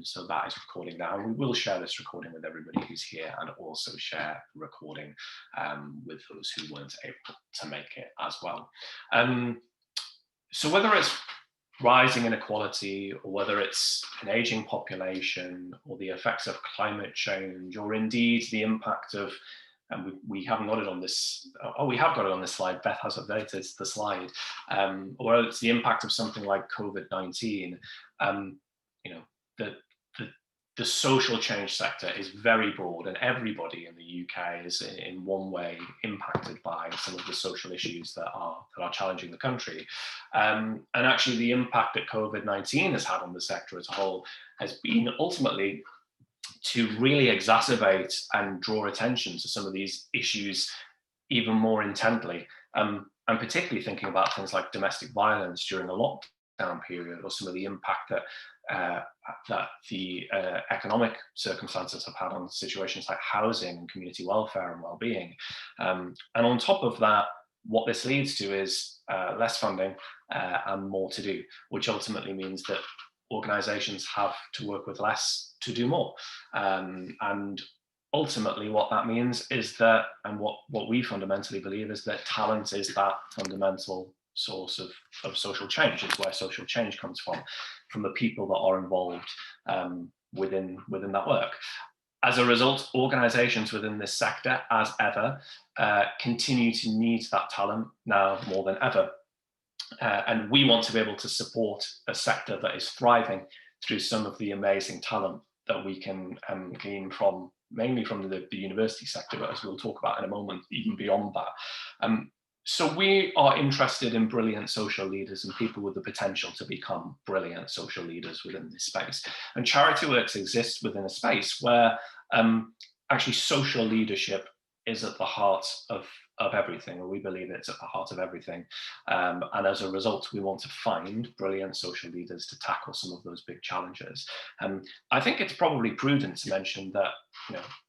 So that is recording now. And we will share this recording with everybody who's here, and also share the recording with those who weren't able to make it as well. So whether it's rising inequality, or whether it's an aging population, or the effects of climate change, or indeed the impact of, and we haven't got it on this, oh, we have got it on this slide, Beth has updated the slide, or it's the impact of something like COVID-19, you know, the social change sector is very broad, and everybody in the UK is in one way impacted by some of the social issues that are challenging the country. And actually the impact that COVID-19 has had on the sector as a whole has been ultimately to really exacerbate and draw attention to some of these issues even more intently. And particularly thinking about things like domestic violence during a lockdown period, or some of the impact that the economic circumstances have had on situations like housing and community welfare and well-being. And on top of that, what this leads to is less funding and more to do, which ultimately means that organisations have to work with less to do more. And ultimately what that means is that, and what we fundamentally believe is that talent is that fundamental source of social change. It's where social change comes from the people that are involved within that work. As a result, organisations within this sector, as ever, continue to need that talent now more than ever. And we want to be able to support a sector that is thriving through some of the amazing talent that we can gain from, mainly from the university sector, but as we'll talk about in a moment, even beyond that. So we are interested in brilliant social leaders and people with the potential to become brilliant social leaders within this space. And Charityworks exists within a space where actually social leadership is at the heart of everything, or we believe it's at the heart of everything. And as a result, we want to find brilliant social leaders to tackle some of those big challenges. I think it's probably prudent to mention that,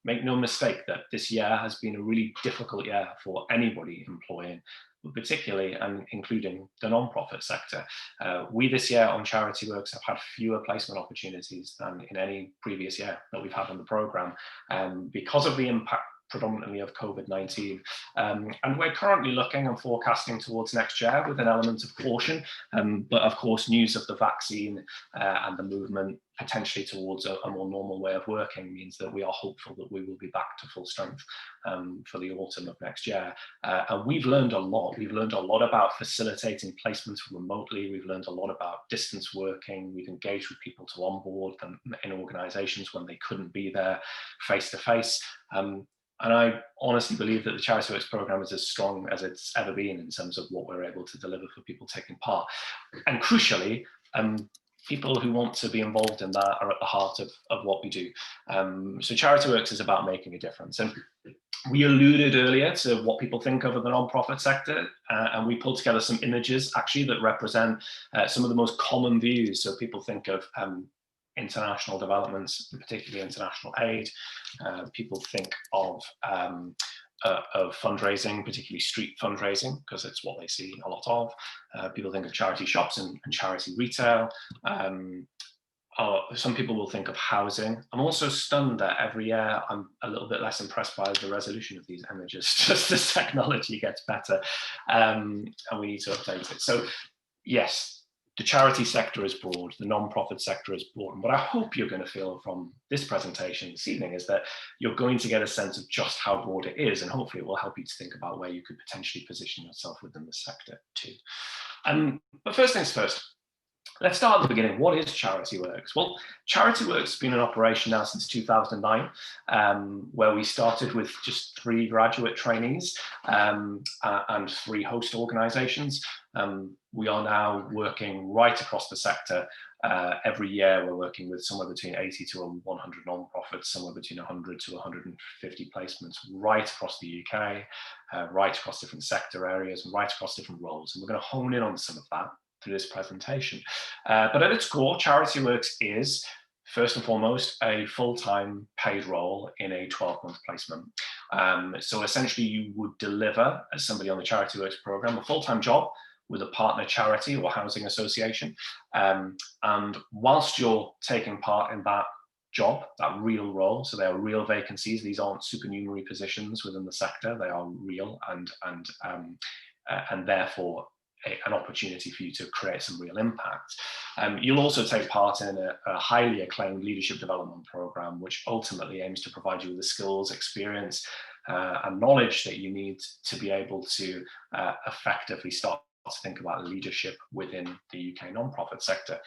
make no mistake that this year has been a really difficult year for anybody employing, but particularly and including the non-profit sector. We this year on Charityworks have had fewer placement opportunities than in any previous year that we've had on the programme, because of the impact predominantly of COVID-19. And we're currently looking and forecasting towards next year with an element of caution. But of course, news of the vaccine and the movement potentially towards a more normal way of working means that we are hopeful that we will be back to full strength for the autumn of next year. And we've learned a lot. We've learned a lot about facilitating placements remotely. We've learned a lot about distance working. We've engaged with people to onboard them in organisations when they couldn't be there face to face. And I honestly believe that the Charityworks programme is as strong as it's ever been in terms of what we're able to deliver for people taking part. And crucially, people who want to be involved in that are at the heart of what we do. So Charityworks is about making a difference. And we alluded earlier to what people think of the non-profit sector, and we pulled together some images actually that represent some of the most common views. So people think of international developments, particularly international aid. People think of fundraising, particularly street fundraising, because it's what they see a lot of. People think of charity shops and charity retail. Some people will think of housing. I'm also stunned that every year I'm a little bit less impressed by the resolution of these images, just as technology gets better, and we need to update it. So yes, the charity sector is broad, the non-profit sector is broad. And what I hope you're going to feel from this presentation this evening is that you're going to get a sense of just how broad it is, and hopefully it will help you to think about where you could potentially position yourself within the sector too. But first things first, let's start at the beginning. What is Charityworks? Well, Charityworks has been in operation now since 2009, where we started with just 3 graduate trainees and 3 host organisations. We are now working right across the sector. Every year we're working with somewhere between 80 to 100 non-profits, somewhere between 100 to 150 placements right across the UK, right across different sector areas, and right across different roles. And we're going to hone in on some of that through this presentation. But at its core, Charityworks is, first and foremost, a full-time paid role in a 12-month placement. So essentially you would deliver, as somebody on the Charityworks programme, a full-time job with a partner charity or housing association. And whilst you're taking part in that job, that real role, so they are real vacancies, these aren't supernumerary positions within the sector, they are real and therefore an opportunity for you to create some real impact. You'll also take part in a highly acclaimed leadership development program, which ultimately aims to provide you with the skills, experience, and knowledge that you need to be able to effectively start to think about leadership within the UK nonprofit sector.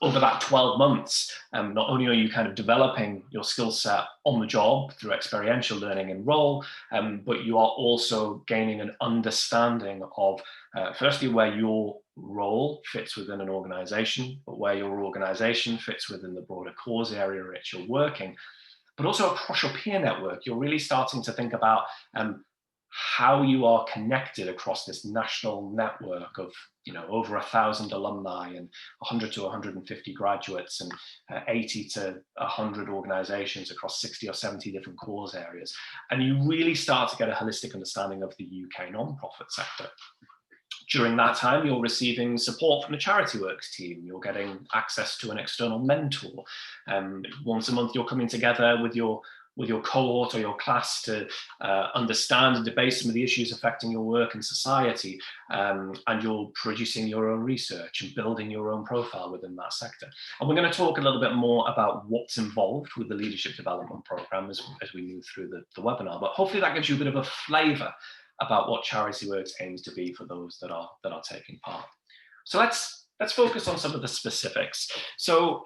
Over that 12 months, not only are you kind of developing your skill set on the job through experiential learning and role, but you are also gaining an understanding of, firstly, where your role fits within an organization, but where your organization fits within the broader cause area in which you're working, but also across your peer network. You're really starting to think about how you are connected across this national network of, over 1,000 alumni and 100 to 150 graduates and 80 to 100 organizations across 60 or 70 different cause areas. And you really start to get a holistic understanding of the UK nonprofit sector. During that time, you're receiving support from the Charityworks team. You're getting access to an external mentor. Once a month, you're coming together with your cohort or your class to understand and debate some of the issues affecting your work and society, and you're producing your own research and building your own profile within that sector. And we're going to talk a little bit more about what's involved with the leadership development program as we move through the webinar, but hopefully that gives you a bit of a flavour about what Charityworks aims to be for those that are taking part. So let's focus on some of the specifics. So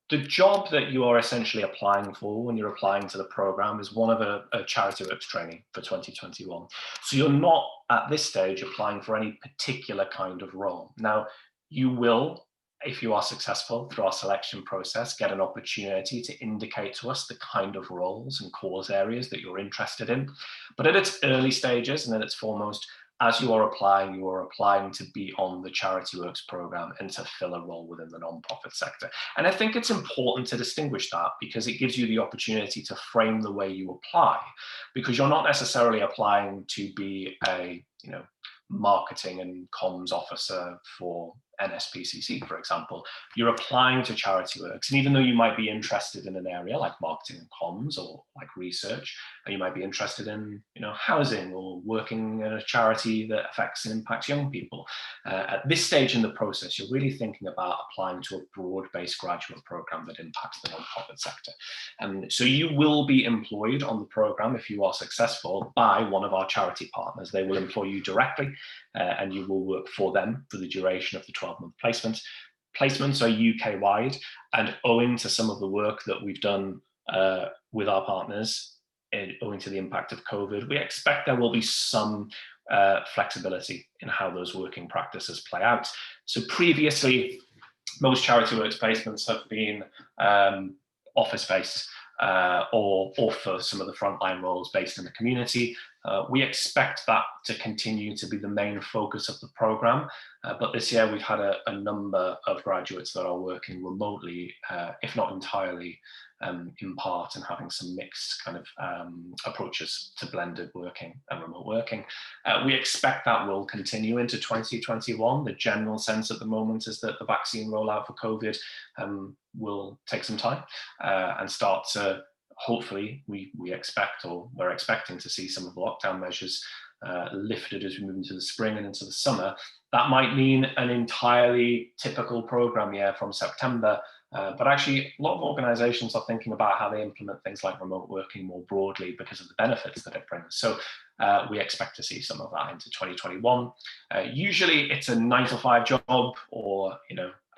the job that you are essentially applying for when you're applying to the program is one of a Charityworks training for 2021. So you're not at this stage applying for any particular kind of role. Now, you will, if you are successful through our selection process, get an opportunity to indicate to us the kind of roles and cause areas that you're interested in. But at its early stages and at its foremost, as you are applying to be on the Charityworks program and to fill a role within the nonprofit sector. And I think it's important to distinguish that because it gives you the opportunity to frame the way you apply, because you're not necessarily applying to be a, marketing and comms officer for NSPCC, for example. You're applying to Charityworks, and even though you might be interested in an area like marketing and comms or like research, and you might be interested in housing or working in a charity that affects and impacts young people, at this stage in the process, you're really thinking about applying to a broad-based graduate program that impacts the nonprofit sector. And so you will be employed on the program if you are successful by one of our charity partners. They will employ you directly, and you will work for them for the duration of the 12-month placement. Placements are UK-wide, and owing to some of the work that we've done with our partners, owing to the impact of COVID, we expect there will be some flexibility in how those working practices play out. So previously, most Charityworks placements have been office-based, or for some of the frontline roles based in the community. We expect that to continue to be the main focus of the program, but this year we've had a number of graduates that are working remotely, if not entirely, in part, and having some mixed kind of approaches to blended working and remote working. We expect that will continue into 2021. The general sense at the moment is that the vaccine rollout for COVID will take some time and start to, hopefully, we're expecting to see some of the lockdown measures lifted as we move into the spring and into the summer. That might mean an entirely typical program year from September, but actually a lot of organizations are thinking about how they implement things like remote working more broadly because of the benefits that it brings. So we expect to see some of that into 2021. Usually it's a 9 to 5 job, or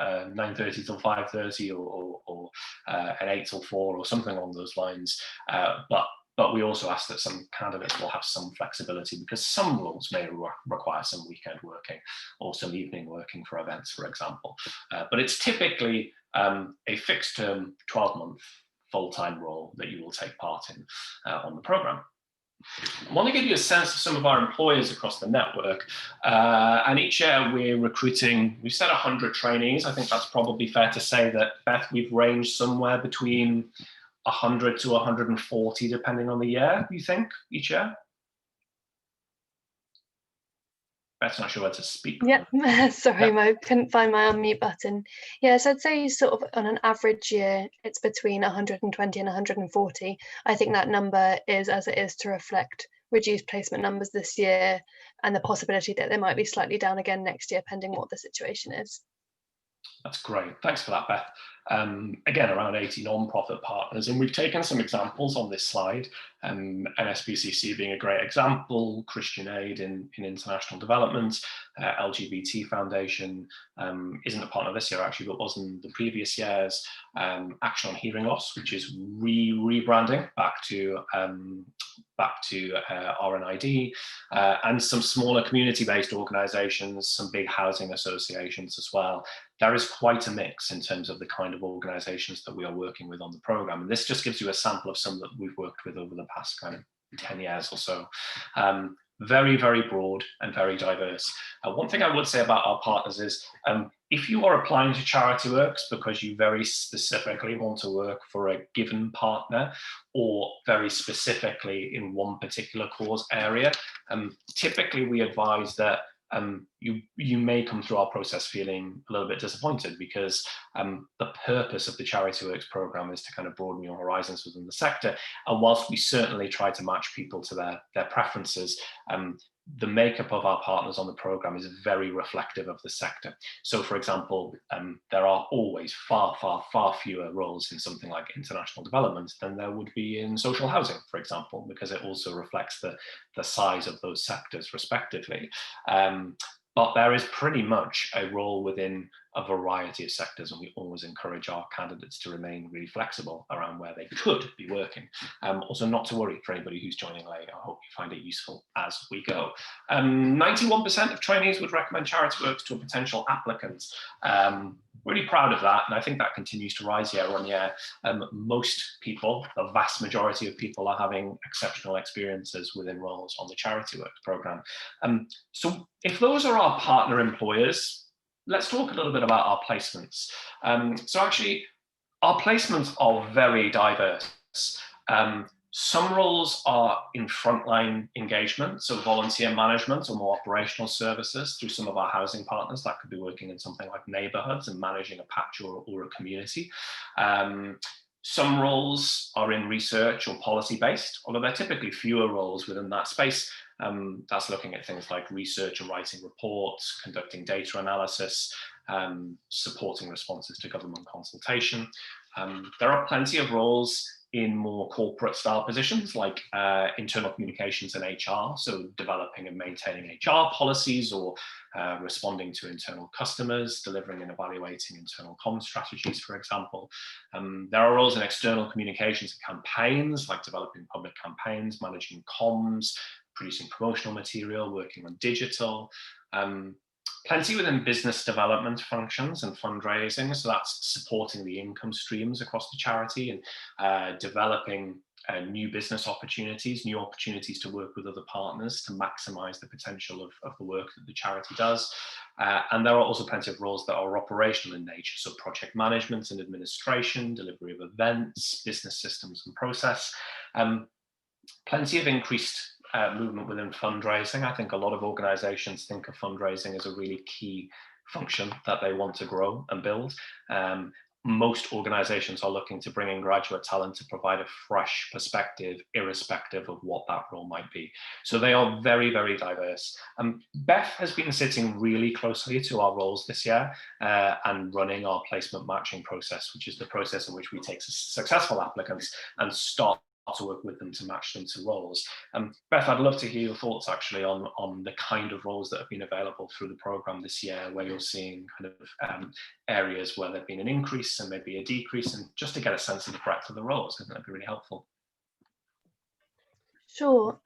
9:30 till 5:30, or an 8 till 4, or something along those lines. But we also ask that some candidates will have some flexibility, because some roles may require some weekend working or some evening working for events, for example. But it's typically a fixed term 12-month full-time role that you will take part in on the program. I want to give you a sense of some of our employers across the network, and each year we're recruiting, we've said 100 trainees. I think that's probably fair to say that, Beth, we've ranged somewhere between 100 to 140 depending on the year, you think, each year? Beth's not sure where to speak. Yeah, sorry, Yeah. I couldn't find my unmute button. Yes, I'd say sort of on an average year, it's between 120 and 140. I think that number is as it is to reflect reduced placement numbers this year and the possibility that they might be slightly down again next year, pending what the situation is. That's great. Thanks for that, Beth. Again, around 80 non-profit partners, and we've taken some examples on this slide. NSPCC being a great example, Christian Aid in international development, LGBT Foundation isn't a partner this year actually, but was in the previous years. Action on Hearing Loss, which is rebranding back to RNID, and some smaller community-based organisations, some big housing associations as well. There is quite a mix in terms of the kind of organisations that we are working with on the programme. And this just gives you a sample of some that we've worked with over the past kind of 10 years or so. Very, very broad and very diverse. One thing I would say about our partners is if you are applying to Charityworks because you very specifically want to work for a given partner or very specifically in one particular cause area, typically we advise that you may come through our process feeling a little bit disappointed because the purpose of the Charityworks program is to kind of broaden your horizons within the sector. And whilst we certainly try to match people to their preferences, the makeup of our partners on the program is very reflective of the sector. So, for example, there are always far fewer roles in something like international development than there would be in social housing, for example, because it also reflects the size of those sectors respectively. But there is pretty much a role within a variety of sectors, and we always encourage our candidates to remain really flexible around where they could be working. Also, not to worry for anybody who's joining late. I hope you find it useful as we go. 91% of trainees would recommend Charityworks to a potential applicant. Really proud of that, and I think that continues to rise year on year. Most people, the vast majority of people, are having exceptional experiences within roles on the Charityworks program. So if those are our partner employers, let's talk a little bit about our placements. So actually, our placements are very diverse. Some roles are in frontline engagement, so volunteer management or more operational services through some of our housing partners. That could be working in something like neighbourhoods and managing a patch or a community. Some roles are in research or policy-based, although they're typically fewer roles within that space. That's looking at things like research and writing reports, conducting data analysis, supporting responses to government consultation. There are plenty of roles in more corporate style positions like internal communications and HR, so developing and maintaining HR policies or responding to internal customers, delivering and evaluating internal comms strategies, for example. There are roles in external communications and campaigns, like developing public campaigns, managing comms, producing promotional material, working on digital. Plenty within business development functions and fundraising, so that's supporting the income streams across the charity and developing new business opportunities, new opportunities to work with other partners to maximise the potential of the work that the charity does. And there are also plenty of roles that are operational in nature, so project management and administration, delivery of events, business systems and process. Plenty of increased movement within fundraising. I think a lot of organisations think of fundraising as a really key function that they want to grow and build. Most organisations are looking to bring in graduate talent to provide a fresh perspective, irrespective of what that role might be. So they are very, very diverse. Beth has been sitting really closely to our roles this year and running our placement matching process, which is the process in which we take successful applicants and start to work with them to match them to roles. Beth, I'd love to hear your thoughts actually on the kind of roles that have been available through the programme this year, where you're seeing kind of areas where there's been an increase and maybe a decrease, and just to get a sense of the breadth of the roles. I think that'd be really helpful. Sure.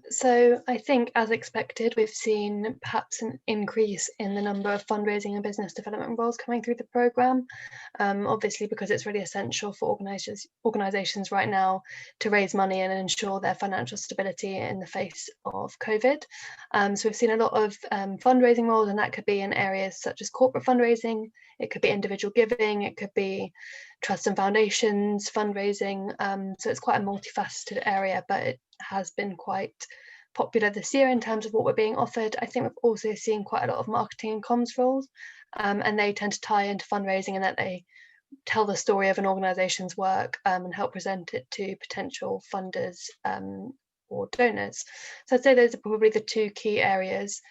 So I think, as expected, we've seen perhaps an increase in the number of fundraising and business development roles coming through the programme, obviously because it's really essential for organisations right now to raise money and ensure their financial stability in the face of COVID. So we've seen a lot of fundraising roles, and that could be in areas such as corporate fundraising, it could be individual giving, it could be trusts and foundations, fundraising. So it's quite a multifaceted area, but it has been quite popular this year in terms of what we're being offered. I think we've also seen quite a lot of marketing and comms roles, and they tend to tie into fundraising, and that they tell the story of an organisation's work and help present it to potential funders or donors. So I'd say those are probably the two key areas.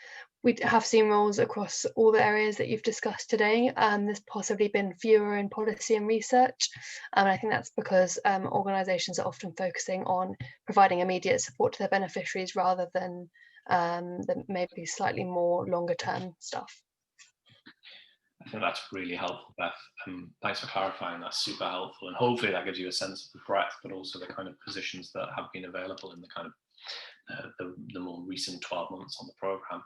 We have seen roles across all the areas that you've discussed today. There's possibly been fewer in policy and research. And I think that's because organisations are often focusing on providing immediate support to their beneficiaries rather than maybe slightly more longer term stuff. I think that's really helpful, Beth. Thanks for clarifying. That's super helpful. And hopefully that gives you a sense of the breadth, but also the kind of positions that have been available in the kind of the more recent 12 months on the programme.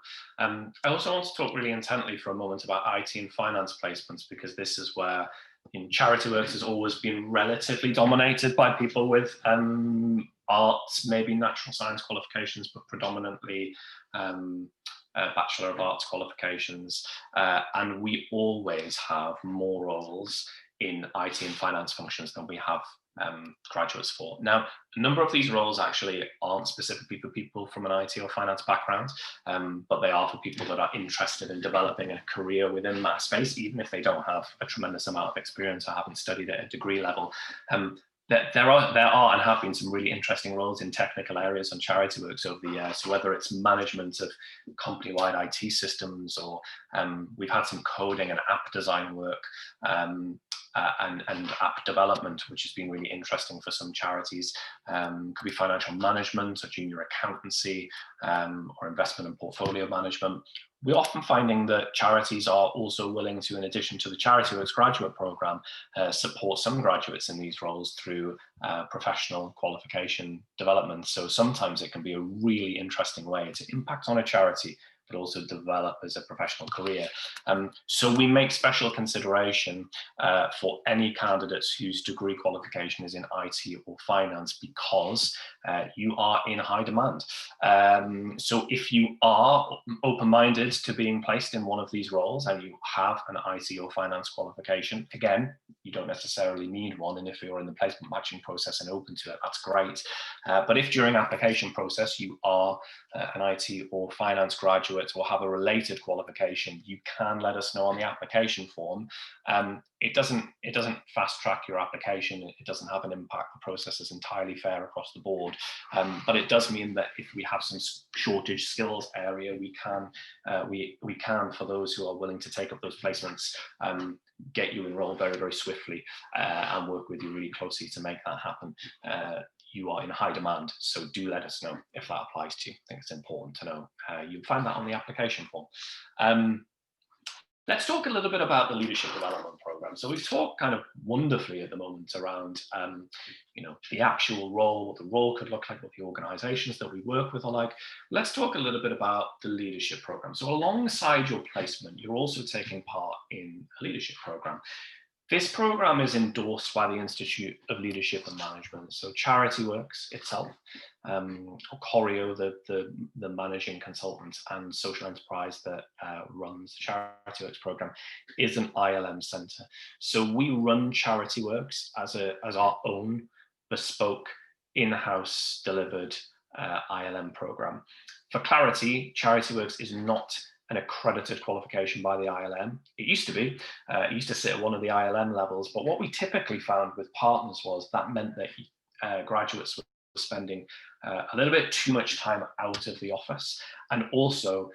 I also want to talk really intently for a moment about IT and finance placements, because this is where Charityworks has always been relatively dominated by people with arts, maybe natural science qualifications, but predominantly Bachelor of Arts qualifications, and we always have more roles in IT and finance functions than we have graduates for. Now, a number of these roles actually aren't specifically for people from an IT or finance background, but they are for people that are interested in developing a career within that space, even if they don't have a tremendous amount of experience or haven't studied at a degree level. There are and have been some really interesting roles in technical areas on Charityworks over the years. So whether it's management of company-wide IT systems, or we've had some coding and app design work, and app development, which has been really interesting for some charities. Could be financial management or junior accountancy, or investment and portfolio management. We're often finding that charities are also willing to, in addition to the Charityworks graduate programme, support some graduates in these roles through professional qualification development. So sometimes it can be a really interesting way to impact on a charity, but also develop as a professional career. So we make special consideration for any candidates whose degree qualification is in IT or finance, because you are in high demand. So if you are open-minded to being placed in one of these roles and you have an IT or finance qualification, again, you don't necessarily need one, and if you're in the placement matching process and open to it, that's great. But if during application process you are an IT or finance graduate or have a related qualification, you can let us know on the application form. It doesn't fast track your application. It doesn't have an impact. The process is entirely fair across the board. But it does mean that if we have some shortage skills area, we can, for those who are willing to take up those placements, get you enrolled very, very swiftly and work with you really closely to make that happen. You are in high demand, so do let us know if that applies to you. I think it's important to know. You'll find that on the application form. Let's talk a little bit about the leadership development program. So we've talked kind of wonderfully at the moment around, the actual role, what the role could look like, what the organisations that we work with are like. Let's talk a little bit about the leadership program. So alongside your placement, you're also taking part in a leadership program. This program is endorsed by the Institute of Leadership and Management. So Charityworks itself, Corio, the managing consultant, and social enterprise that runs the Charityworks program, is an ILM centre. So we run Charityworks as our own bespoke, in-house delivered ILM program. For clarity, Charityworks is not an accredited qualification by the ILM. It used to be. It used to sit at one of the ILM levels, but what we typically found with partners was that meant that graduates were spending a little bit too much time out of the office, and also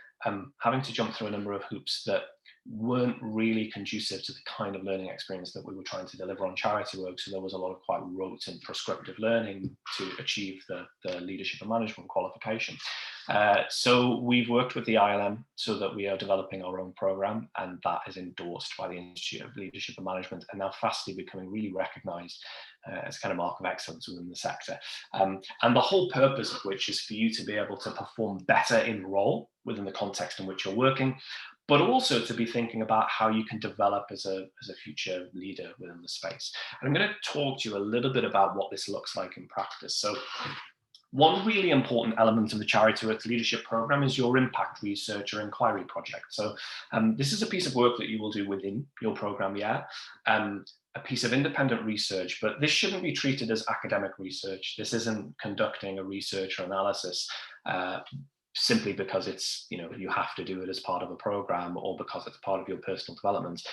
having to jump through a number of hoops that weren't really conducive to the kind of learning experience that we were trying to deliver on Charityworks. So there was a lot of quite rote and prescriptive learning to achieve the leadership and management qualification. So we've worked with the ILM so that we are developing our own program, and that is endorsed by the Institute of Leadership and Management, and now fastly becoming really recognised as kind of mark of excellence within the sector. And the whole purpose of which is for you to be able to perform better in role within the context in which you're working, but also to be thinking about how you can develop as a future leader within the space. And I'm going to talk to you a little bit about what this looks like in practice. So one really important element of the Charityworks leadership program is your impact research or inquiry project. So this is a piece of work that you will do within your program, a piece of independent research, but this shouldn't be treated as academic research. This isn't conducting a research or analysis. simply because it's, you have to do it as part of a program or because it's part of your personal development.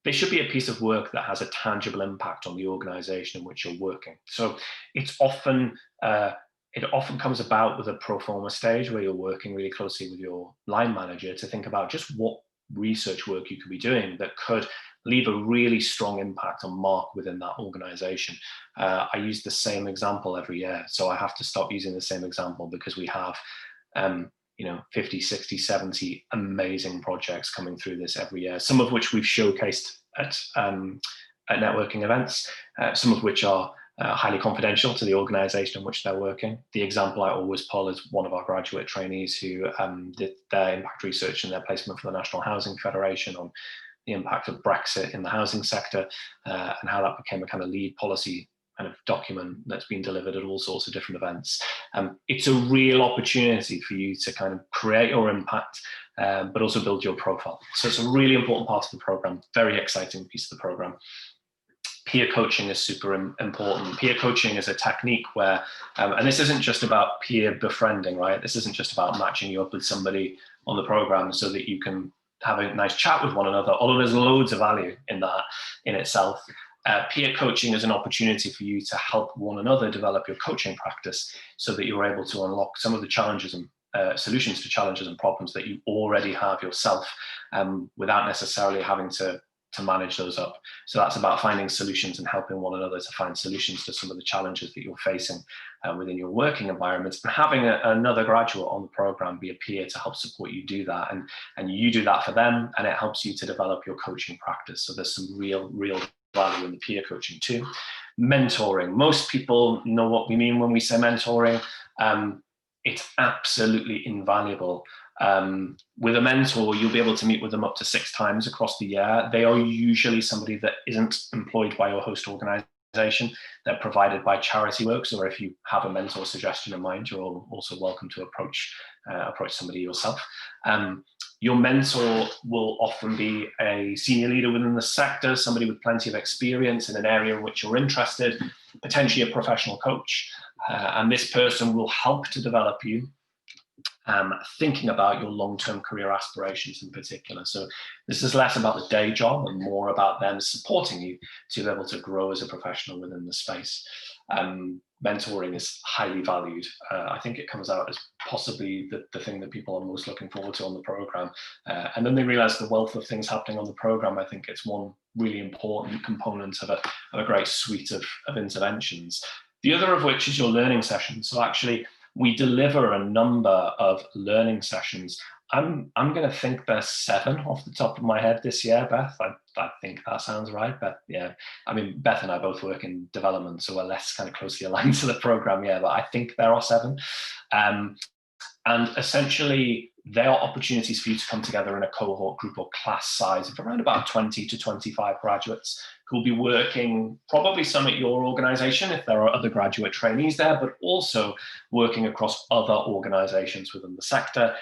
They should be a piece of work that has a tangible impact on the organization in which you're working. So it's often, it often comes about with a pro forma stage where you're working really closely with your line manager to think about just what research work you could be doing that could leave a really strong impact and mark within that organization. I use the same example every year, so I have to stop using the same example because we have 50, 60, 70 amazing projects coming through this every year, some of which we've showcased at networking events, some of which are highly confidential to the organization in which they're working. The example I always pull is one of our graduate trainees who did their impact research and their placement for the National Housing Federation on the impact of Brexit in the housing sector, and how that became a kind of lead policy kind of document that's been delivered at all sorts of different events. It's a real opportunity for you to kind of create your impact, but also build your profile. So it's a really important part of the program, very exciting piece of the program. Peer coaching is super important. Peer coaching is a technique where, and this isn't just about peer befriending, right? This isn't just about matching you up with somebody on the program so that you can have a nice chat with one another, although there's loads of value in that in itself. Peer coaching is an opportunity for you to help one another develop your coaching practice so that you're able to unlock some of the challenges and solutions to challenges and problems that you already have yourself, without necessarily having to manage those up. So that's about finding solutions and helping one another to find solutions to some of the challenges that you're facing within your working environment, and having another graduate on the program be a peer to help support you do that, and you do that for them, and it helps you to develop your coaching practice. So there's some real value in the peer coaching too. Mentoring, most people know what we mean when we say mentoring. It's absolutely invaluable. With a mentor, you'll be able to meet with them up to 6 times across the year. They are usually somebody that isn't employed by your host organization. They're provided by Charityworks, or if you have a mentor suggestion in mind, you're also welcome to approach somebody yourself. Your mentor will often be a senior leader within the sector, somebody with plenty of experience in an area in which you're interested, potentially a professional coach. And this person will help to develop you, thinking about your long-term career aspirations in particular. So this is less about the day job and more about them supporting you to be able to grow as a professional within the space. Mentoring is highly valued. I think it comes out as possibly the thing that people are most looking forward to on the program. And then they realize the wealth of things happening on the program. I think it's one really important component of a great suite of interventions. The other of which is your learning sessions. So actually, we deliver a number of learning sessions. I'm going to think there's 7 off the top of my head this year, Beth. I think that sounds right. But yeah, I mean, Beth and I both work in development, so we're less kind of closely aligned to the program, yeah, but I think there are 7. And essentially, there are opportunities for you to come together in a cohort, group, or class size of around about 20 to 25 graduates who will be working, probably some at your organization if there are other graduate trainees there, but also working across other organizations within the sector.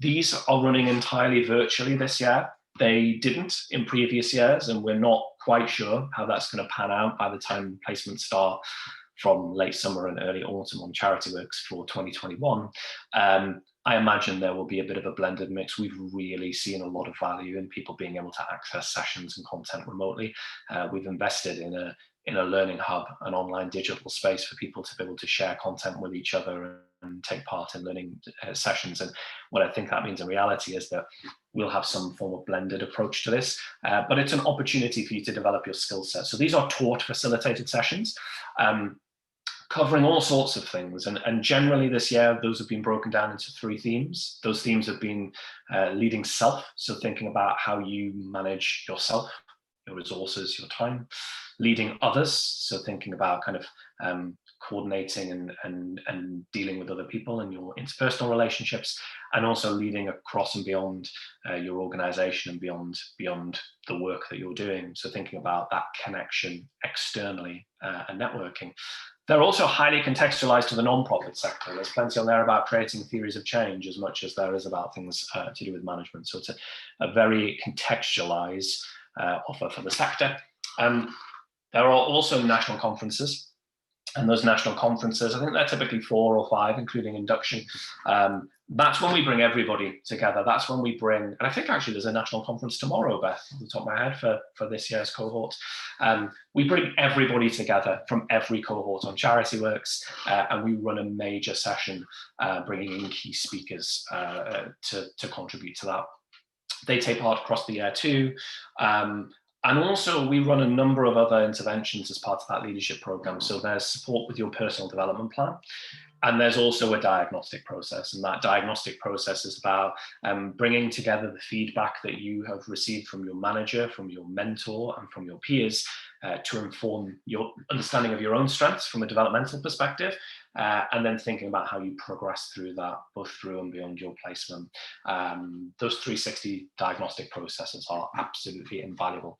These are running entirely virtually this year. They didn't in previous years, and we're not quite sure how that's going to pan out by the time placements start from late summer and early autumn on Charityworks for 2021. I imagine there will be a bit of a blended mix. We've really seen a lot of value in people being able to access sessions and content remotely. We've invested in a learning hub, an online digital space for people to be able to share content with each other and take part in learning sessions. And what I think that means in reality is that we'll have some form of blended approach to this, but it's an opportunity for you to develop your skill set. So these are taught facilitated sessions, covering all sorts of things. And generally this year, those have been broken down into 3 themes. Those themes have been leading self, so thinking about how you manage yourself, your resources, your time. Leading others, so thinking about kind of coordinating and dealing with other people and your interpersonal relationships, and also leading across and beyond your organization and beyond the work that you're doing. So thinking about that connection externally and networking. They're also highly contextualized to the non-profit sector. There's plenty on there about creating theories of change as much as there is about things to do with management. So it's a very contextualized offer for the sector. There are also national conferences. And those national conferences, I think they're typically 4 or 5, including induction. That's when we bring everybody together. That's when we bring, and I think actually there's a national conference tomorrow, Beth, off the top of my head, for this year's cohort. We bring everybody together from every cohort on Charityworks, and we run a major session, bringing in key speakers to contribute to that. They take part across the year too. And also we run a number of other interventions as part of that leadership program. So there's support with your personal development plan. And there's also a diagnostic process. And that diagnostic process is about bringing together the feedback that you have received from your manager, from your mentor, and from your peers to inform your understanding of your own strengths from a developmental perspective, and then thinking about how you progress through that, both through and beyond your placement. Those 360 diagnostic processes are absolutely invaluable.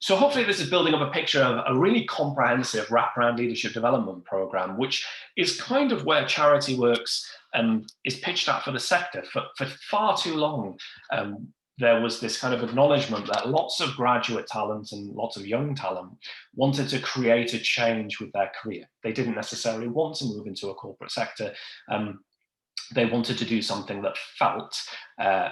So hopefully this is building up a picture of a really comprehensive wraparound leadership development program, which is kind of where Charityworks is pitched at for the sector. For far too long, there was this kind of acknowledgement that lots of graduate talent and lots of young talent wanted to create a change with their career. They didn't necessarily want to move into a corporate sector. They wanted to do something that felt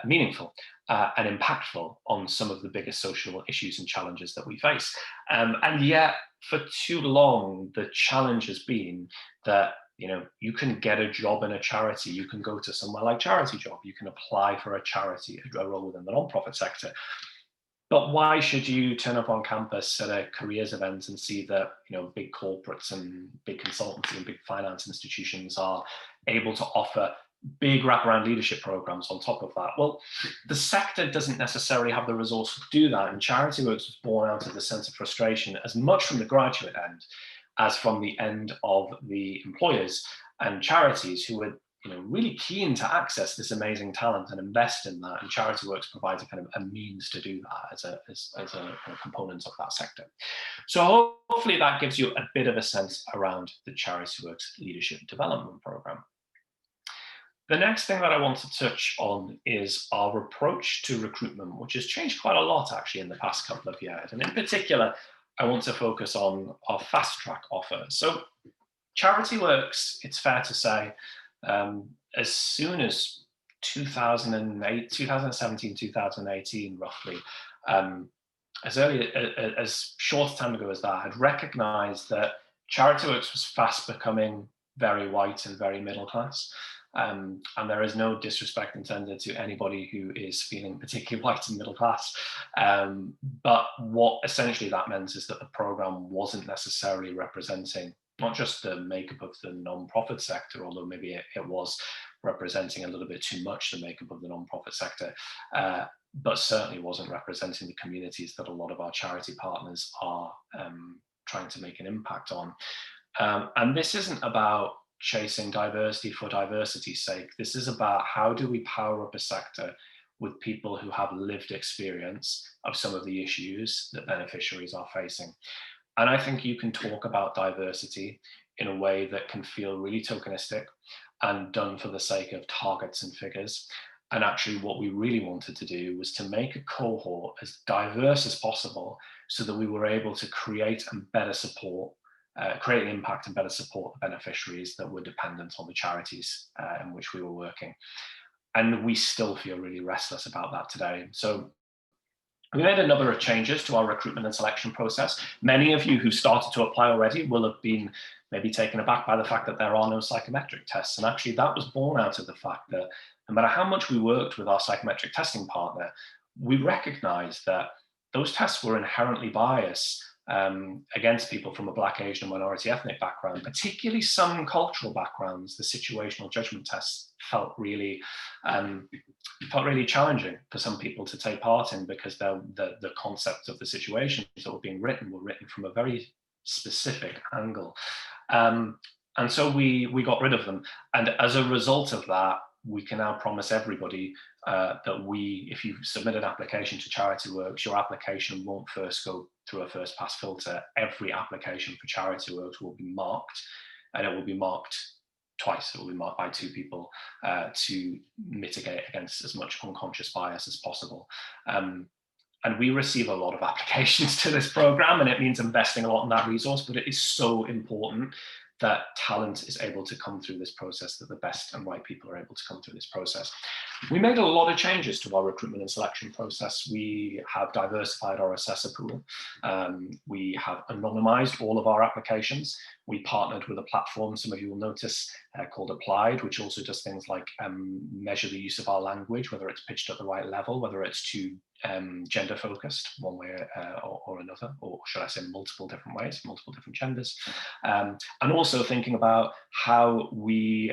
meaningful and impactful on some of the biggest social issues and challenges that we face. And yet, for too long, the challenge has been that you can get a job in a charity, you can go to somewhere like Charity Job, you can apply for a charity, a role within the non-profit sector. But why should you turn up on campus at a careers event and see that big corporates and big consultancy and big finance institutions are able to offer big wraparound leadership programs on top of that? Well, the sector doesn't necessarily have the resources to do that, and Charityworks was born out of the sense of frustration as much from the graduate end as from the end of the employers and charities who were really keen to access this amazing talent and invest in that, and Charityworks provides a kind of a means to do that as a component of that sector. So hopefully that gives you a bit of a sense around the Charityworks Leadership Development Programme. The next thing that I want to touch on is our approach to recruitment, which has changed quite a lot actually in the past couple of years. And in particular, I want to focus on our fast track offer. So Charityworks, it's fair to say, as soon as 2017, 2018, roughly, as early as short a time ago as that, had recognized that Charityworks was fast becoming very white and very middle class. And there is no disrespect intended to anybody who is feeling particularly white and middle class. But what essentially that meant is that the program wasn't necessarily representing not just the makeup of the non-profit sector, although maybe it was representing a little bit too much the makeup of the non-profit sector, but certainly wasn't representing the communities that a lot of our charity partners are trying to make an impact on. And this isn't about chasing diversity for diversity's sake. This is about how do we power up a sector with people who have lived experience of some of the issues that beneficiaries are facing. And I think you can talk about diversity in a way that can feel really tokenistic and done for the sake of targets and figures. And actually what we really wanted to do was to make a cohort as diverse as possible so that we were able to create and better support create an impact and better support the beneficiaries that were dependent on the charities in which we were working. And we still feel really restless about that today. So we made a number of changes to our recruitment and selection process. Many of you who started to apply already will have been maybe taken aback by the fact that there are no psychometric tests. And actually that was born out of the fact that no matter how much we worked with our psychometric testing partner, we recognized that those tests were inherently biased against people from a Black, Asian, and minority ethnic background, particularly some cultural backgrounds. The situational judgment tests felt really challenging for some people to take part in because the concepts of the situations that were being written were written from a very specific angle. And so we got rid of them. And as a result of that, we can now promise everybody that if you submit an application to Charityworks, your application won't first go through a first pass filter. Every application for Charityworks will be marked, and it will be marked twice. It will be marked by 2 people to mitigate against as much unconscious bias as possible. And we receive a lot of applications to this program, and it means investing a lot in that resource, but it is so important that talent is able to come through this process, that the best and right people are able to come through this process. We made a lot of changes to our recruitment and selection process. We have diversified our assessor pool. We have anonymized all of our applications. We partnered with a platform, some of you will notice, called Applied, which also does things like measure the use of our language, whether it's pitched at the right level, whether it's too gender focused one way or another, or should I say multiple different ways, multiple different genders. And also thinking about how we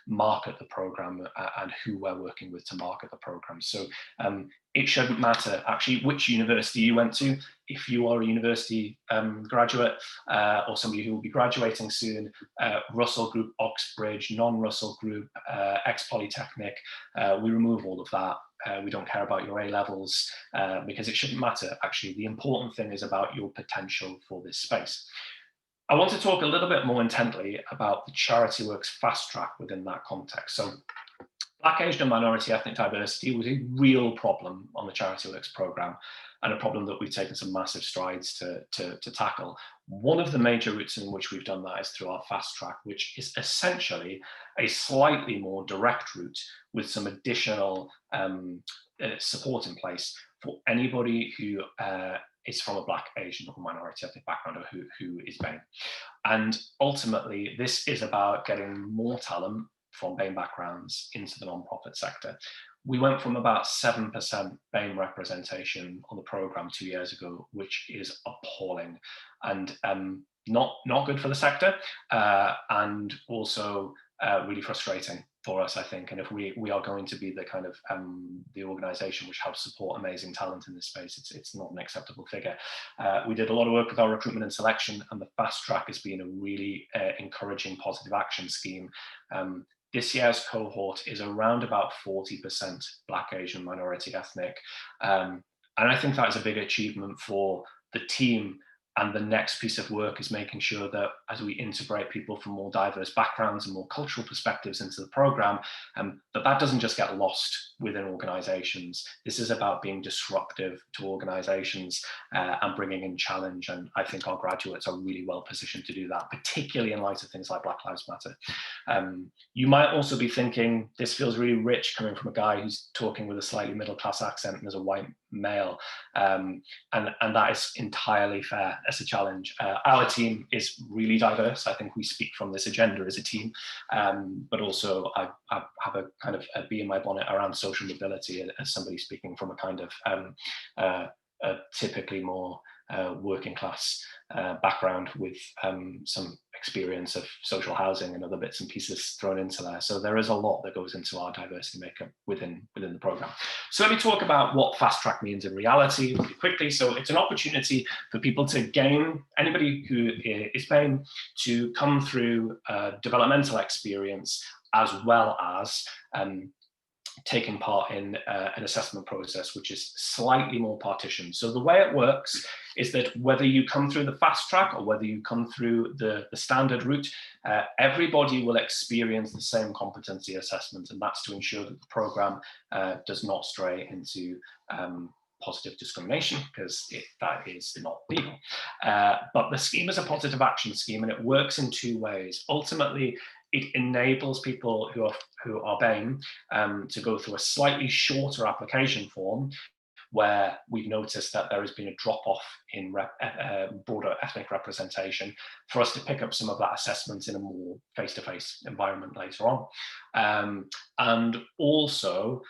market the program and who we're working with to market the program. So it shouldn't matter actually which university you went to. If you are a university graduate or somebody who will be graduating soon, Russell Group, Oxbridge, non-Russell Group, ex-Polytechnic, we remove all of that. We don't care about your A-levels because it shouldn't matter. Actually, the important thing is about your potential for this space. I want to talk a little bit more intently about the Charityworks fast track within that context. So Black, Asian and minority ethnic diversity was a real problem on the Charityworks programme, and a problem that we've taken some massive strides to tackle. One of the major routes in which we've done that is through our fast track, which is essentially a slightly more direct route with some additional support in place for anybody who is from a Black, Asian or minority ethnic background, or who is BAME. And ultimately, this is about getting more talent from BAME backgrounds into the non-profit sector. We went from about 7% BAME representation on the programme 2 years ago, which is appalling and not good for the sector, and also really frustrating for us, I think. And if we are going to be the kind of the organisation which helps support amazing talent in this space, it's not an acceptable figure. We did a lot of work with our recruitment and selection, and the fast track has been a really encouraging positive action scheme. This year's cohort is around about 40% Black, Asian, minority ethnic. And I think that is a big achievement for the team. And the next piece of work is making sure that as we integrate people from more diverse backgrounds and more cultural perspectives into the programme, that doesn't just get lost within organisations. This is about being disruptive to organisations and bringing in challenge. And I think our graduates are really well positioned to do that, particularly in light of things like Black Lives Matter. You might also be thinking, this feels really rich coming from a guy who's talking with a slightly middle-class accent and as a white male. And that is entirely fair as a challenge. Our team is really diverse. I think we speak from this agenda as a team, but also I have a kind of a bee in my bonnet around social mobility as somebody speaking from a kind of a typically more working class background with some experience of social housing and other bits and pieces thrown into there. So there is a lot that goes into our diversity makeup within the programme. So let me talk about what fast track means in reality really quickly. So it's an opportunity for people to gain, anybody who is BAME, to come through developmental experience as well as taking part in an assessment process which is slightly more partitioned. So the way it works is that whether you come through the fast track or whether you come through the standard route, everybody will experience the same competency assessment, and that's to ensure that the programme does not stray into positive discrimination, because that is not legal. But the scheme is a positive action scheme, and it works in two ways. Ultimately, it enables people who are BAME to go through a slightly shorter application form, where we've noticed that there has been a drop-off in broader ethnic representation, for us to pick up some of that assessment in a more face-to-face environment later on. And also,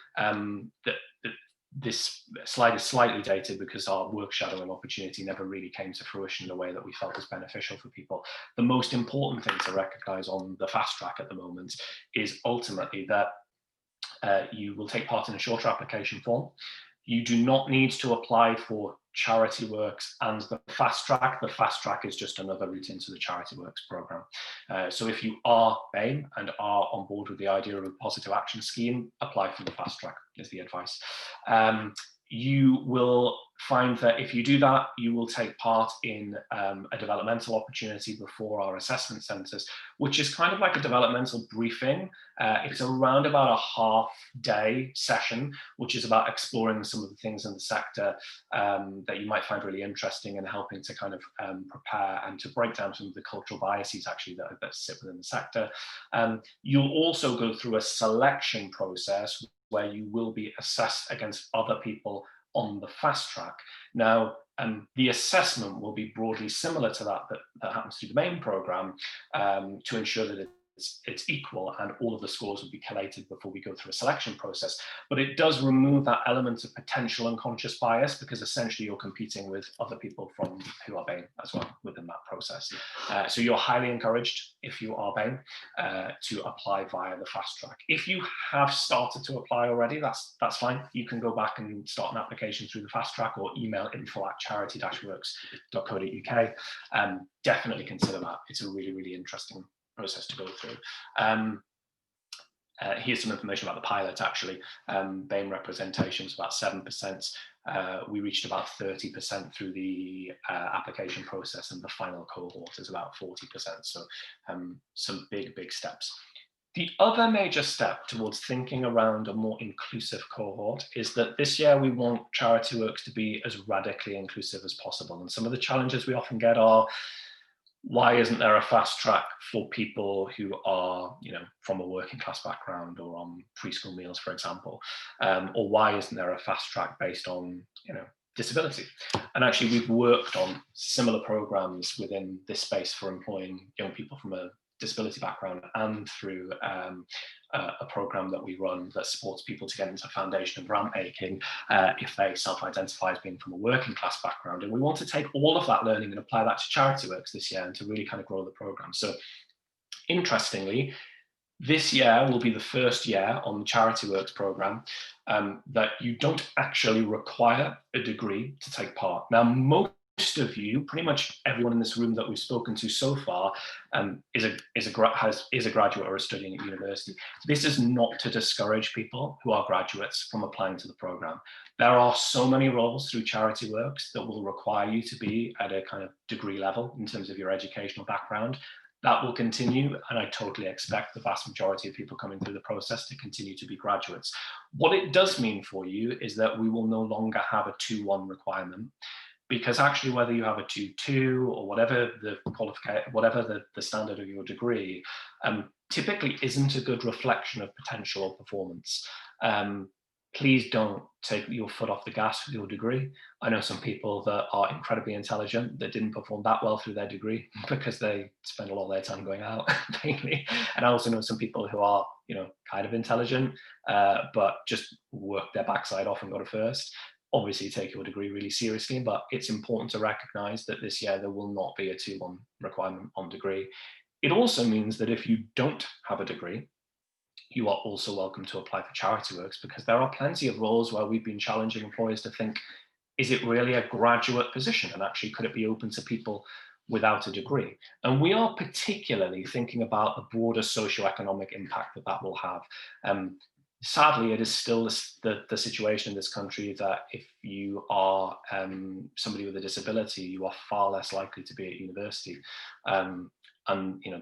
this slide is slightly dated because our work shadowing opportunity never really came to fruition in a way that we felt was beneficial for people. The most important thing to recognise on the fast track at the moment is ultimately that you will take part in a shorter application form. You do not need to apply for Charityworks and the fast track. The fast track is just another route into the Charityworks programme. So if you are BAME and are on board with the idea of a positive action scheme, apply for the fast track is the advice. You will find that if you do that, you will take part in a developmental opportunity before our assessment centres, which is kind of like a developmental briefing. It's around about a half-day session, which is about exploring some of the things in the sector that you might find really interesting, and helping to kind of prepare and to break down some of the cultural biases actually that sit within the sector. You'll also go through a selection process where you will be assessed against other people on the fast track. Now, the assessment will be broadly similar to that happens through the BAME programme, to ensure that it's equal and all of the scores will be collated before we go through a selection process. But it does remove that element of potential unconscious bias, because essentially you're competing with other people who are BAME as well within that process. So you're highly encouraged, if you are BAME, to apply via the fast track. If you have started to apply already, that's fine. You can go back and start an application through the fast track, or email info@charity-works.co.uk. Definitely consider that. It's a really, really interesting process to go through. Here's some information about the pilot actually. BAME representation was about 7%. We reached about 30% through the application process, and the final cohort is about 40%. So some big steps. The other major step towards thinking around a more inclusive cohort is that this year we want Charityworks to be as radically inclusive as possible. And some of the challenges we often get are, why isn't there a fast track for people who are, from a working class background or on preschool meals, for example? Or why isn't there a fast track based on, disability? And actually, we've worked on similar programs within this space for employing young people from a disability background, and through a program that we run that supports people to get into foundation and grant making if they self-identify as being from a working class background. And we want to take all of that learning and apply that to Charityworks this year, and to really kind of grow the program. So interestingly, this year will be the first year on the Charityworks program that you don't actually require a degree to take part. Now, most of you, pretty much everyone in this room that we've spoken to so far, is a graduate or is studying at university. This is not to discourage people who are graduates from applying to the program. There are so many roles through Charityworks that will require you to be at a kind of degree level in terms of your educational background. That will continue, and I totally expect the vast majority of people coming through the process to continue to be graduates. What it does mean for you is that we will no longer have a 2-1 requirement, because actually, whether you have a 2-2 or whatever the standard of your degree, typically isn't a good reflection of potential or performance. Please don't take your foot off the gas with your degree. I know some people that are incredibly intelligent that didn't perform that well through their degree because they spend a lot of their time going out, mainly. And I also know some people who are, kind of intelligent, but just worked their backside off and got a first. Obviously, take your degree really seriously, but it's important to recognise that this year there will not be a 2-1 requirement on degree. It also means that if you don't have a degree, you are also welcome to apply for Charityworks, because there are plenty of roles where we've been challenging employers to think, is it really a graduate position? And actually, could it be open to people without a degree? And we are particularly thinking about the broader socioeconomic impact that will have. Sadly, it is still the situation in this country that if you are somebody with a disability, you are far less likely to be at university. And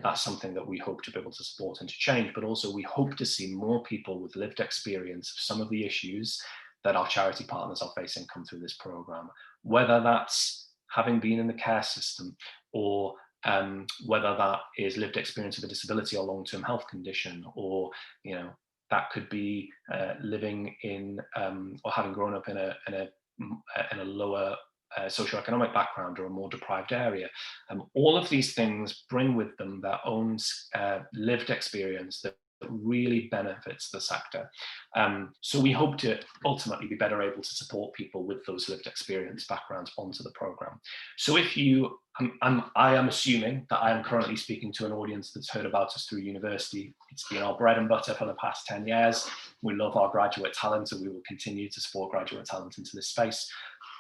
that's something that we hope to be able to support and to change, but also we hope to see more people with lived experience of some of the issues that our charity partners are facing come through this program, whether that's having been in the care system, or whether that is lived experience of a disability or long-term health condition, or that could be living in or having grown up in a lower socioeconomic background or a more deprived area. All of these things bring with them their own lived experience that really benefits the sector. So we hope to ultimately be better able to support people with those lived experience backgrounds onto the program. So if you, I am assuming that I am currently speaking to an audience that's heard about us through university. It's been our bread and butter for the past 10 years. We love our graduate talent, and we will continue to support graduate talent into this space.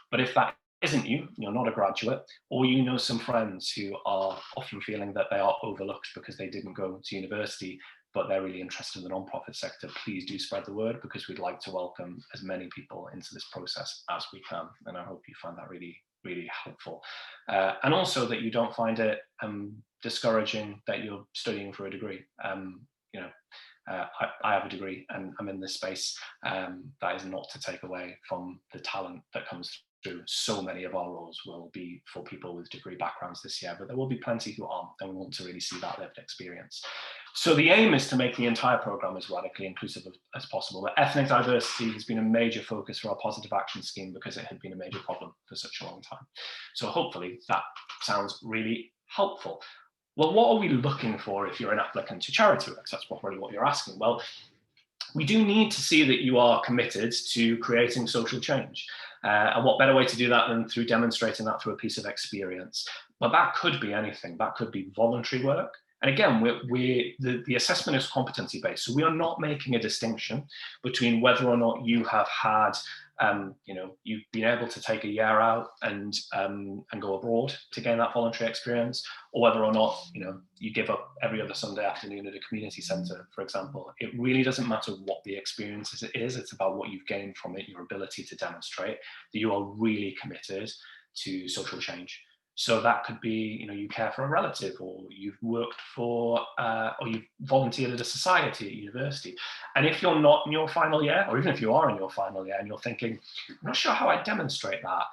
But if that isn't you're not a graduate, or you know some friends who are often feeling that they are overlooked because they didn't go to university, but they're really interested in the non-profit sector, please do spread the word, because we'd like to welcome as many people into this process as we can. And I hope you find that really, really helpful. And also that you don't find it discouraging that you're studying for a degree. You know, I have a degree and I'm in this space. That is not to take away from the talent that comes through. So many of our roles will be for people with degree backgrounds this year, but there will be plenty who aren't, and we want to really see that lived experience. So the aim is to make the entire programme as radically inclusive as possible. But ethnic diversity has been a major focus for our positive action scheme because it had been a major problem for such a long time. So hopefully that sounds really helpful. Well, what are we looking for if you're an applicant to Charityworks? That's probably what you're asking. Well, we do need to see that you are committed to creating social change. And what better way to do that than through demonstrating that through a piece of experience? But that could be anything. That could be voluntary work. And again, the assessment is competency based. So we are not making a distinction between whether or not you have had, you know, you've been able to take a year out and go abroad to gain that voluntary experience, or whether or not, you know, you give up every other Sunday afternoon at a community centre, for example. It really doesn't matter what the experience is. It's about what you've gained from it, your ability to demonstrate that you are really committed to social change. So that could be, you know, you care for a relative, or you've worked for, or you've volunteered at a society at university. And if you're not in your final year, or even if you are in your final year and you're thinking, I'm not sure how I demonstrate that,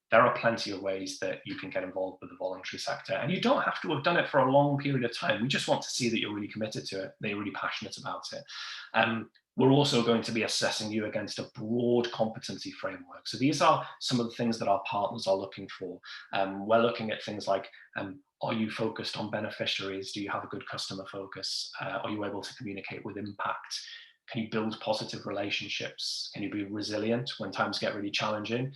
there are plenty of ways that you can get involved with the voluntary sector. And you don't have to have done it for a long period of time. We just want to see that you're really committed to it, that you're really passionate about it. We're also going to be assessing you against a broad competency framework. So these are some of the things that our partners are looking for. We're looking at things like, are you focused on beneficiaries? Do you have a good customer focus? Are you able to communicate with impact? Can you build positive relationships? Can you be resilient when times get really challenging?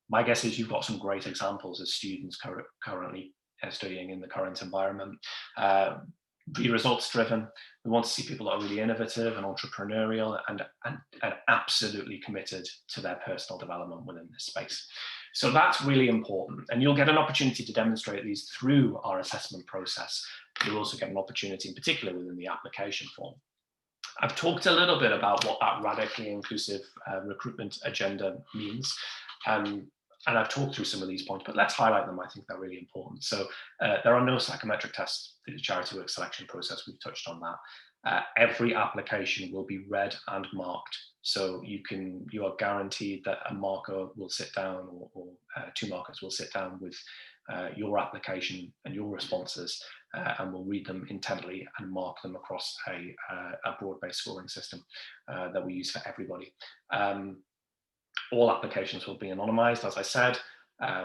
My guess is you've got some great examples as students currently studying in the current environment. Be results driven. We want to see people that are really innovative and entrepreneurial and absolutely committed to their personal development within this space. So that's really important. And you'll get an opportunity to demonstrate these through our assessment process. You'll also get an opportunity in particular within the application form. I've talked a little bit about what that radically inclusive recruitment agenda means. And I've talked through some of these points, but let's highlight them. I think they're really important. So there are no psychometric tests through the Charityworks selection process. We've touched on that. Every application will be read and marked. So you are guaranteed that a marker will sit down, or two markers will sit down with your application and your responses, and we'll read them intently and mark them across a broad-based scoring system that we use for everybody. All applications will be anonymized, as I said.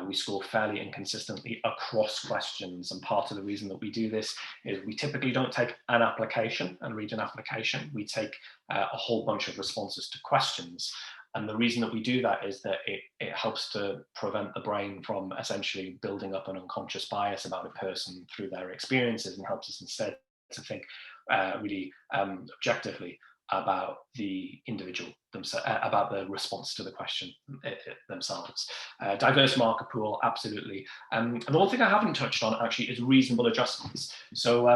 We score fairly inconsistently across questions, and part of the reason that we do this is we typically don't take an application and read an application. We take a whole bunch of responses to questions, and the reason that we do that is that it helps to prevent the brain from essentially building up an unconscious bias about a person through their experiences, and helps us instead to think really objectively about the individual themselves, about the response to the question themselves. Diverse marker pool, absolutely. And the one thing I haven't touched on actually is reasonable adjustments. So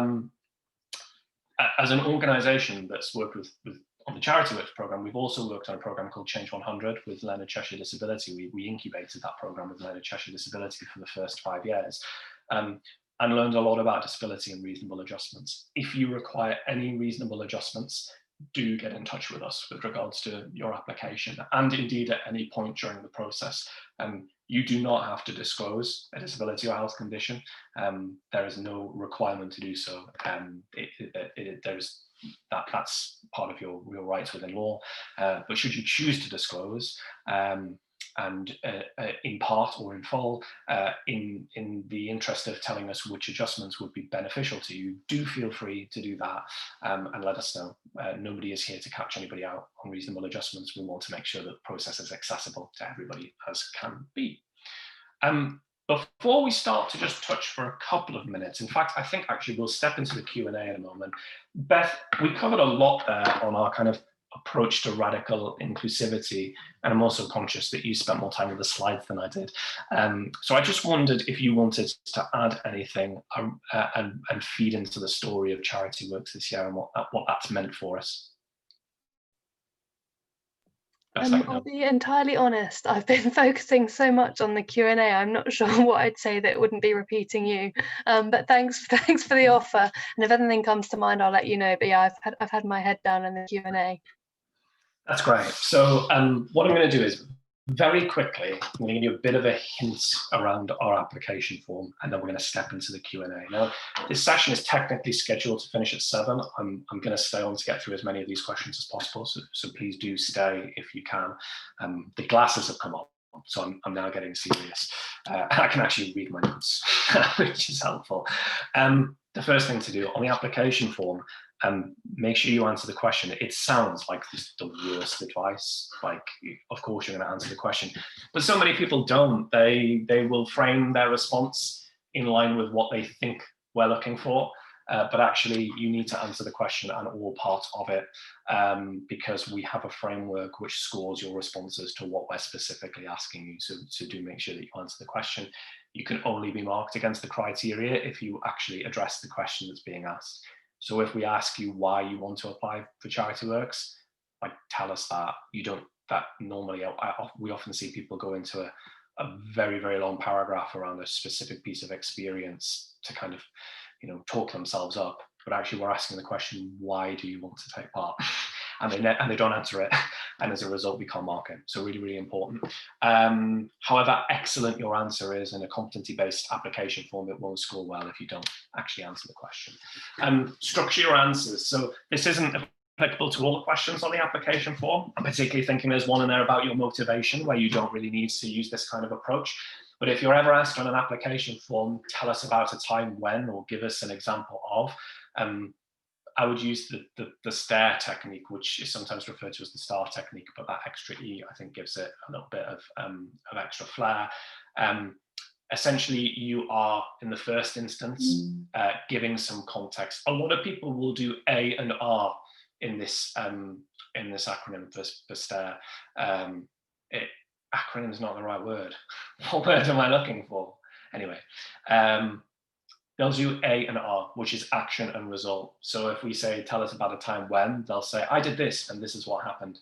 as an organisation that's worked with on the Charityworks programme, we've also worked on a programme called Change 100 with Learner Cheshire Disability. We incubated that programme with Learner Cheshire Disability for the first 5 years. And learned a lot about disability and reasonable adjustments. If you require any reasonable adjustments, do get in touch with us with regards to your application, and indeed at any point during the process. You do not have to disclose a disability or health condition. There is no requirement to do so. That's part of your rights within law. But should you choose to disclose, and in part or in full, in the interest of telling us which adjustments would be beneficial to you, do feel free to do that, and let us know. Nobody is here to catch anybody out on reasonable adjustments. We want to make sure that the process is accessible to everybody as can be. Before we start to just touch for a couple of minutes, in fact, I think actually we'll step into the Q&A in a moment. Beth, we covered a lot there on our kind of approach to radical inclusivity, and I'm also conscious that you spent more time with the slides than I did. So I just wondered if you wanted to add anything and feed into the story of Charityworks this year and what that's meant for us. I'll be entirely honest, I've been focusing so much on the Q&A, I'm not sure what I'd say that wouldn't be repeating you. But thanks for the offer. And if anything comes to mind, I'll let you know. But yeah, I've had my head down in the Q&A. That's great. So what I'm going to do is very quickly, I'm going to give you a bit of a hint around our application form, and then we're going to step into the Q&A. Now, this session is technically scheduled to finish at 7. I'm going to stay on to get through as many of these questions as possible, so please do stay if you can. The glasses have come on, so I'm now getting serious. I can actually read my notes, which is helpful. The first thing to do on the application form, make sure you answer the question. It sounds like the worst advice. Like, of course you're going to answer the question, but so many people don't. They will frame their response in line with what they think we're looking for, but actually you need to answer the question and all parts of it, because we have a framework which scores your responses to what we're specifically asking you. So do make sure that you answer the question. You can only be marked against the criteria if you actually address the question that's being asked. So if we ask you why you want to apply for Charityworks, like, tell us that. You don't, that normally, we often see people go into a very, very long paragraph around a specific piece of experience to kind of, you know, talk themselves up. But actually we're asking the question, why do you want to take part? And they don't answer it. And as a result, we can't mark it. So really, really important. However excellent your answer is in a competency-based application form, it won't score well if you don't actually answer the question. Structure your answers. So this isn't applicable to all the questions on the application form. I'm particularly thinking there's one in there about your motivation where you don't really need to use this kind of approach. But if you're ever asked on an application form, tell us about a time when, or give us an example of, I would use the stare technique, which is sometimes referred to as the star technique, but that extra E, I think, gives it a little bit of extra flair. Essentially, you are, in the first instance, giving some context. A lot of people will do A and R in this acronym for stare. Acronym is not the right word. What word am I looking for? Anyway. They'll do A and R, which is action and result. So if we say, tell us about a time when, they'll say, I did this and this is what happened.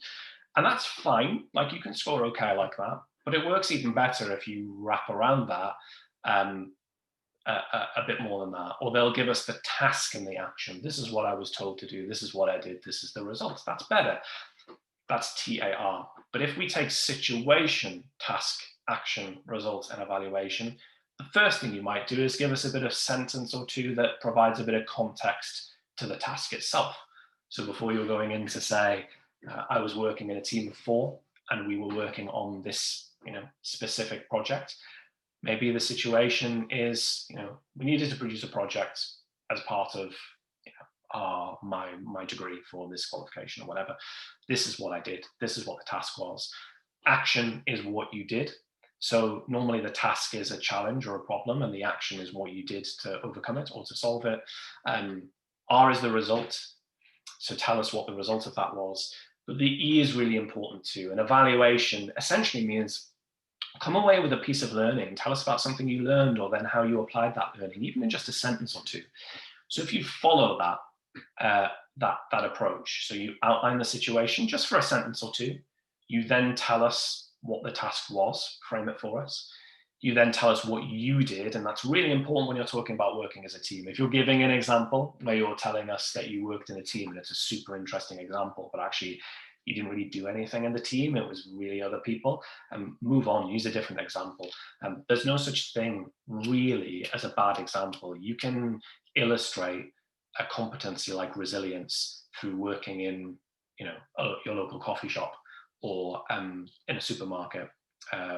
And that's fine. Like, you can score okay like that, but it works even better if you wrap around that a bit more than that. Or they'll give us the task and the action. This is what I was told to do. This is what I did. This is the result. That's better. That's TAR. But if we take situation, task, action, result, and evaluation, the first thing you might do is give us a bit of sentence or two that provides a bit of context to the task itself. So before you're going in to say, I was working in a team of 4 and we were working on this, you know, specific project. Maybe the situation is, you know, we needed to produce a project as part of, you know, my degree for this qualification or whatever. This is what I did. This is what the task was. Action is what you did. So normally the task is a challenge or a problem, and the action is what you did to overcome it or to solve it. R is the result. So tell us what the result of that was. But the E is really important too. An evaluation essentially means come away with a piece of learning. Tell us about something you learned, or then how you applied that learning, even in just a sentence or two. So if you follow that approach, so you outline the situation just for a sentence or two, you then tell us what the task was, frame it for us. You then tell us what you did, and that's really important when you're talking about working as a team. If you're giving an example where you're telling us that you worked in a team, and it's a super interesting example, but actually you didn't really do anything in the team, it was really other people, move on, use a different example. There's no such thing really as a bad example. You can illustrate a competency like resilience through working in, you know, your local coffee shop, or in a supermarket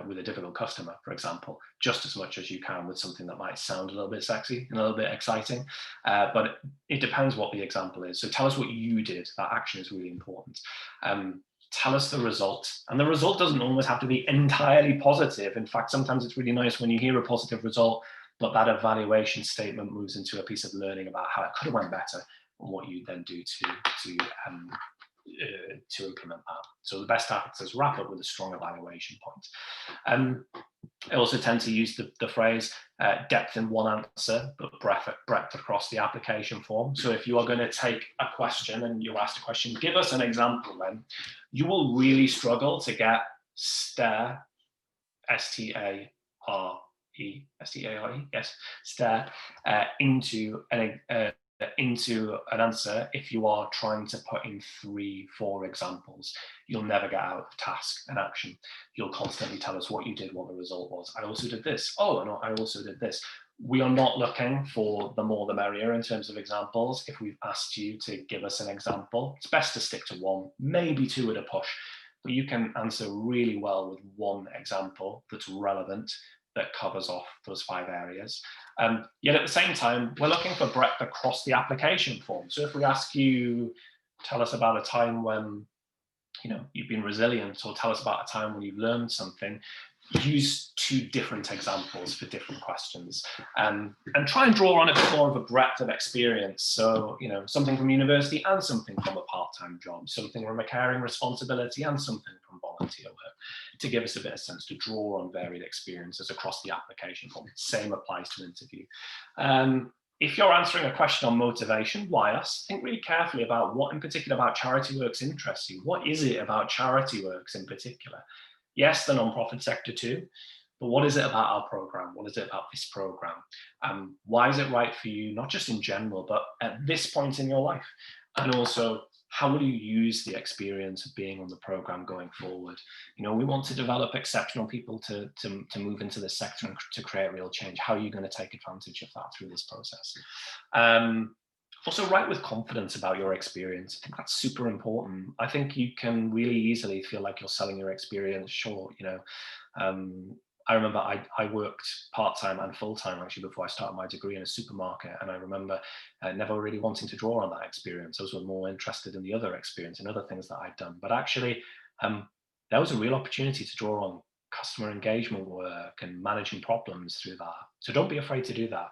with a difficult customer, for example, just as much as you can with something that might sound a little bit sexy and a little bit exciting, but it depends what the example is. So tell us what you did. That action is really important. Tell us the result, and the result doesn't always have to be entirely positive. In fact, sometimes it's really nice when you hear a positive result, but that evaluation statement moves into a piece of learning about how it could have went better, and what you then do to to implement that. So the best practices wrap up with a strong evaluation point. I also tend to use the phrase depth in one answer, but breadth across the application form. So if you are going to take a question and you're asked a question, give us an example, then you will really struggle to get stare, S-T-A-R-E, S-T-A-R-E, yes, stare, into an answer if you are trying to put in 3-4 examples. You'll never get out of task and action. You'll constantly tell us what you did, what the result was. I also did this. Oh, no, I also did this. We are not looking for the more the merrier in terms of examples. If we've asked you to give us an example, it's best to stick to 1, maybe 2 at a push, but you can answer really well with 1 example that's relevant, that covers off those 5 areas. Yet at the same time, we're looking for breadth across the application form. So if we ask you, tell us about a time when you've been resilient, or tell us about a time when you've learned something, use 2 different examples for different questions, and try and draw on a bit more of a breadth of experience. So something from university and something from a part-time job, something from a caring responsibility and something from volunteer work, to give us a bit of sense to draw on varied experiences across the application form. Same applies to interview. If you're answering a question on motivation, why us? Think really carefully about what in particular about Charityworks interests you. What is it about Charityworks in particular? Yes, the non-profit sector too, but what is it about our program? What is it about this program? Why is it right for you, not just in general, but at this point in your life? And also, how will you use the experience of being on the program going forward? We want to develop exceptional people to move into this sector and to create real change. How are you going to take advantage of that through this process? Also, write with confidence about your experience. I think that's super important. I think you can really easily feel like you're selling your experience short. I remember I worked part-time and full-time actually before I started my degree in a supermarket, and I remember never really wanting to draw on that experience. I was more interested in the other experience and other things that I'd done. But actually, there was a real opportunity to draw on customer engagement work and managing problems through that. So don't be afraid to do that,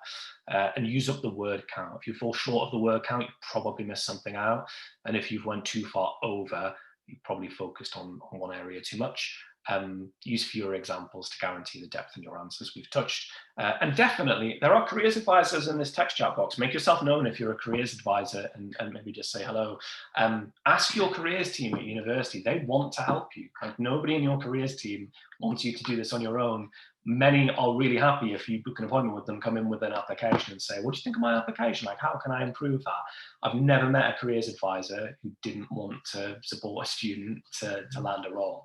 and use up the word count. If you fall short of the word count, you probably missed something out. And if you've went too far over, you probably focused on one area too much. Use fewer examples to guarantee the depth in your answers we've touched. And definitely, there are careers advisors in this text chat box. Make yourself known if you're a careers advisor, and maybe just say hello. Ask your careers team at university. They want to help you. Like, nobody in your careers team wants you to do this on your own. Many are really happy if you book an appointment with them, come in with an application and say, what do you think of my application? Like, how can I improve that? I've never met a careers advisor who didn't want to support a student to land a role.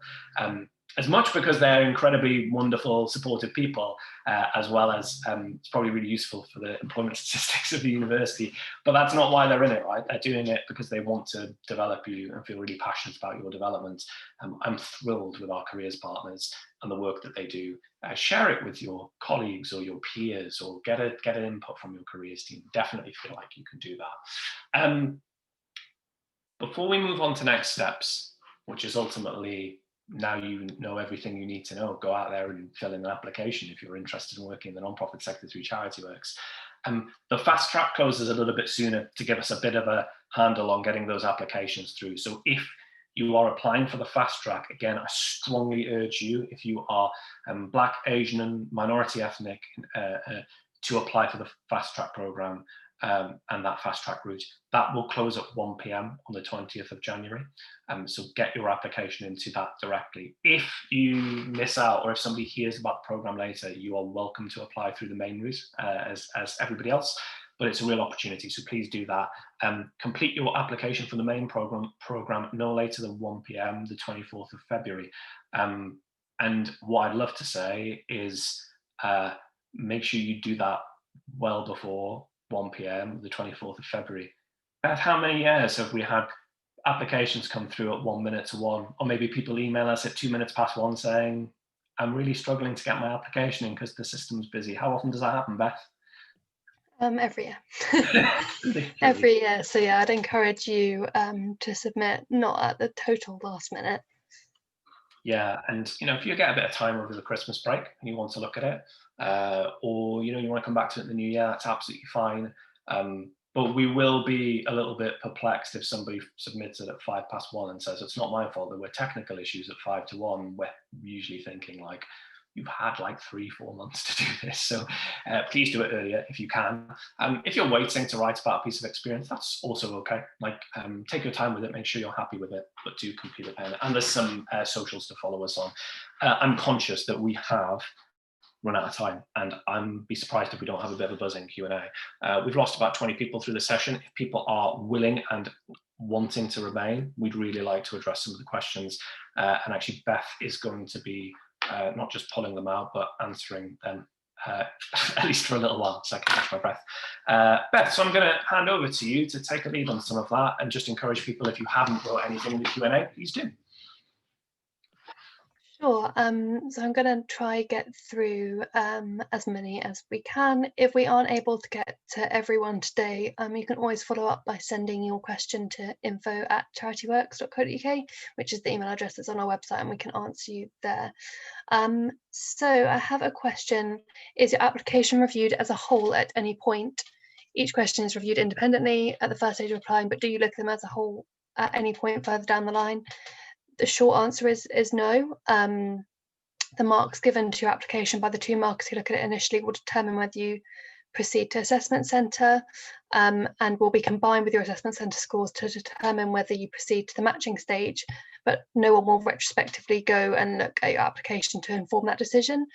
As much because they're incredibly wonderful, supportive people, as well as it's probably really useful for the employment statistics of the university, but that's not why they're in it, right? They're doing it because they want to develop you and feel really passionate about your development. I'm thrilled with our careers partners and the work that they do. Share it with your colleagues or your peers, or get an input from your careers team. Definitely feel like you can do that. Before we move on to next steps, which is ultimately, now you know everything you need to know, go out there and fill in an application if you're interested in working in the non-profit sector through Charityworks. The fast track closes a little bit sooner to give us a bit of a handle on getting those applications through. So if you are applying for the fast track, again, I strongly urge you, if you are Black, Asian and minority ethnic, to apply for the fast track program. And that fast track route, that will close at 1 p.m. on the 20th of January. So get your application into that directly. If you miss out, or if somebody hears about the program later, you are welcome to apply through the main route as everybody else, but it's a real opportunity, so please do that. Complete your application for the main program no later than 1 p.m. the 24th of February. And what I'd love to say is make sure you do that well before 1 p.m. the 24th of February. Beth, how many years have we had applications come through at 1 minute to 1, or maybe people email us at 2 minutes past 1 saying, I'm really struggling to get my application in because the system's busy? How often does that happen, Beth? Every year. Every year. So yeah, I'd encourage you to submit not at the total last minute. Yeah, and if you get a bit of time over the Christmas break and you want to look at it, or you want to come back to it in the new year, that's absolutely fine. But we will be a little bit perplexed if somebody submits it at 1:05 and says, it's not my fault, there were technical issues at 5 to 1. We're usually thinking like, you've had like 3-4 months to do this. So please do it earlier if you can. If you're waiting to write about a piece of experience, that's also okay. Like take your time with it, make sure you're happy with it, but do complete it. And there's some socials to follow us on. I'm conscious that we have run out of time, and I'm be surprised if we don't have a bit of a buzzing Q&A. We've lost about 20 people through the session. If people are willing and wanting to remain, we'd really like to address some of the questions. And actually Beth is going to be not just pulling them out, but answering them at least for a little while, so I can catch my breath. Beth, so I'm going to hand over to you to take a lead on some of that and just encourage people, if you haven't wrote anything in the Q&A, please do. Sure. So I'm going to try get through as many as we can. If we aren't able to get to everyone today, you can always follow up by sending your question to info@charityworks.co.uk, which is the email address that's on our website, and we can answer you there. So I have a question. Is your application reviewed as a whole at any point? Each question is reviewed independently at the first stage of applying, but do you look at them as a whole at any point further down the line? The short answer is no. The marks given to your application by the 2 markers who look at it initially will determine whether you proceed to assessment centre, and will be combined with your assessment centre scores to determine whether you proceed to the matching stage, but no one will retrospectively go and look at your application to inform that decision.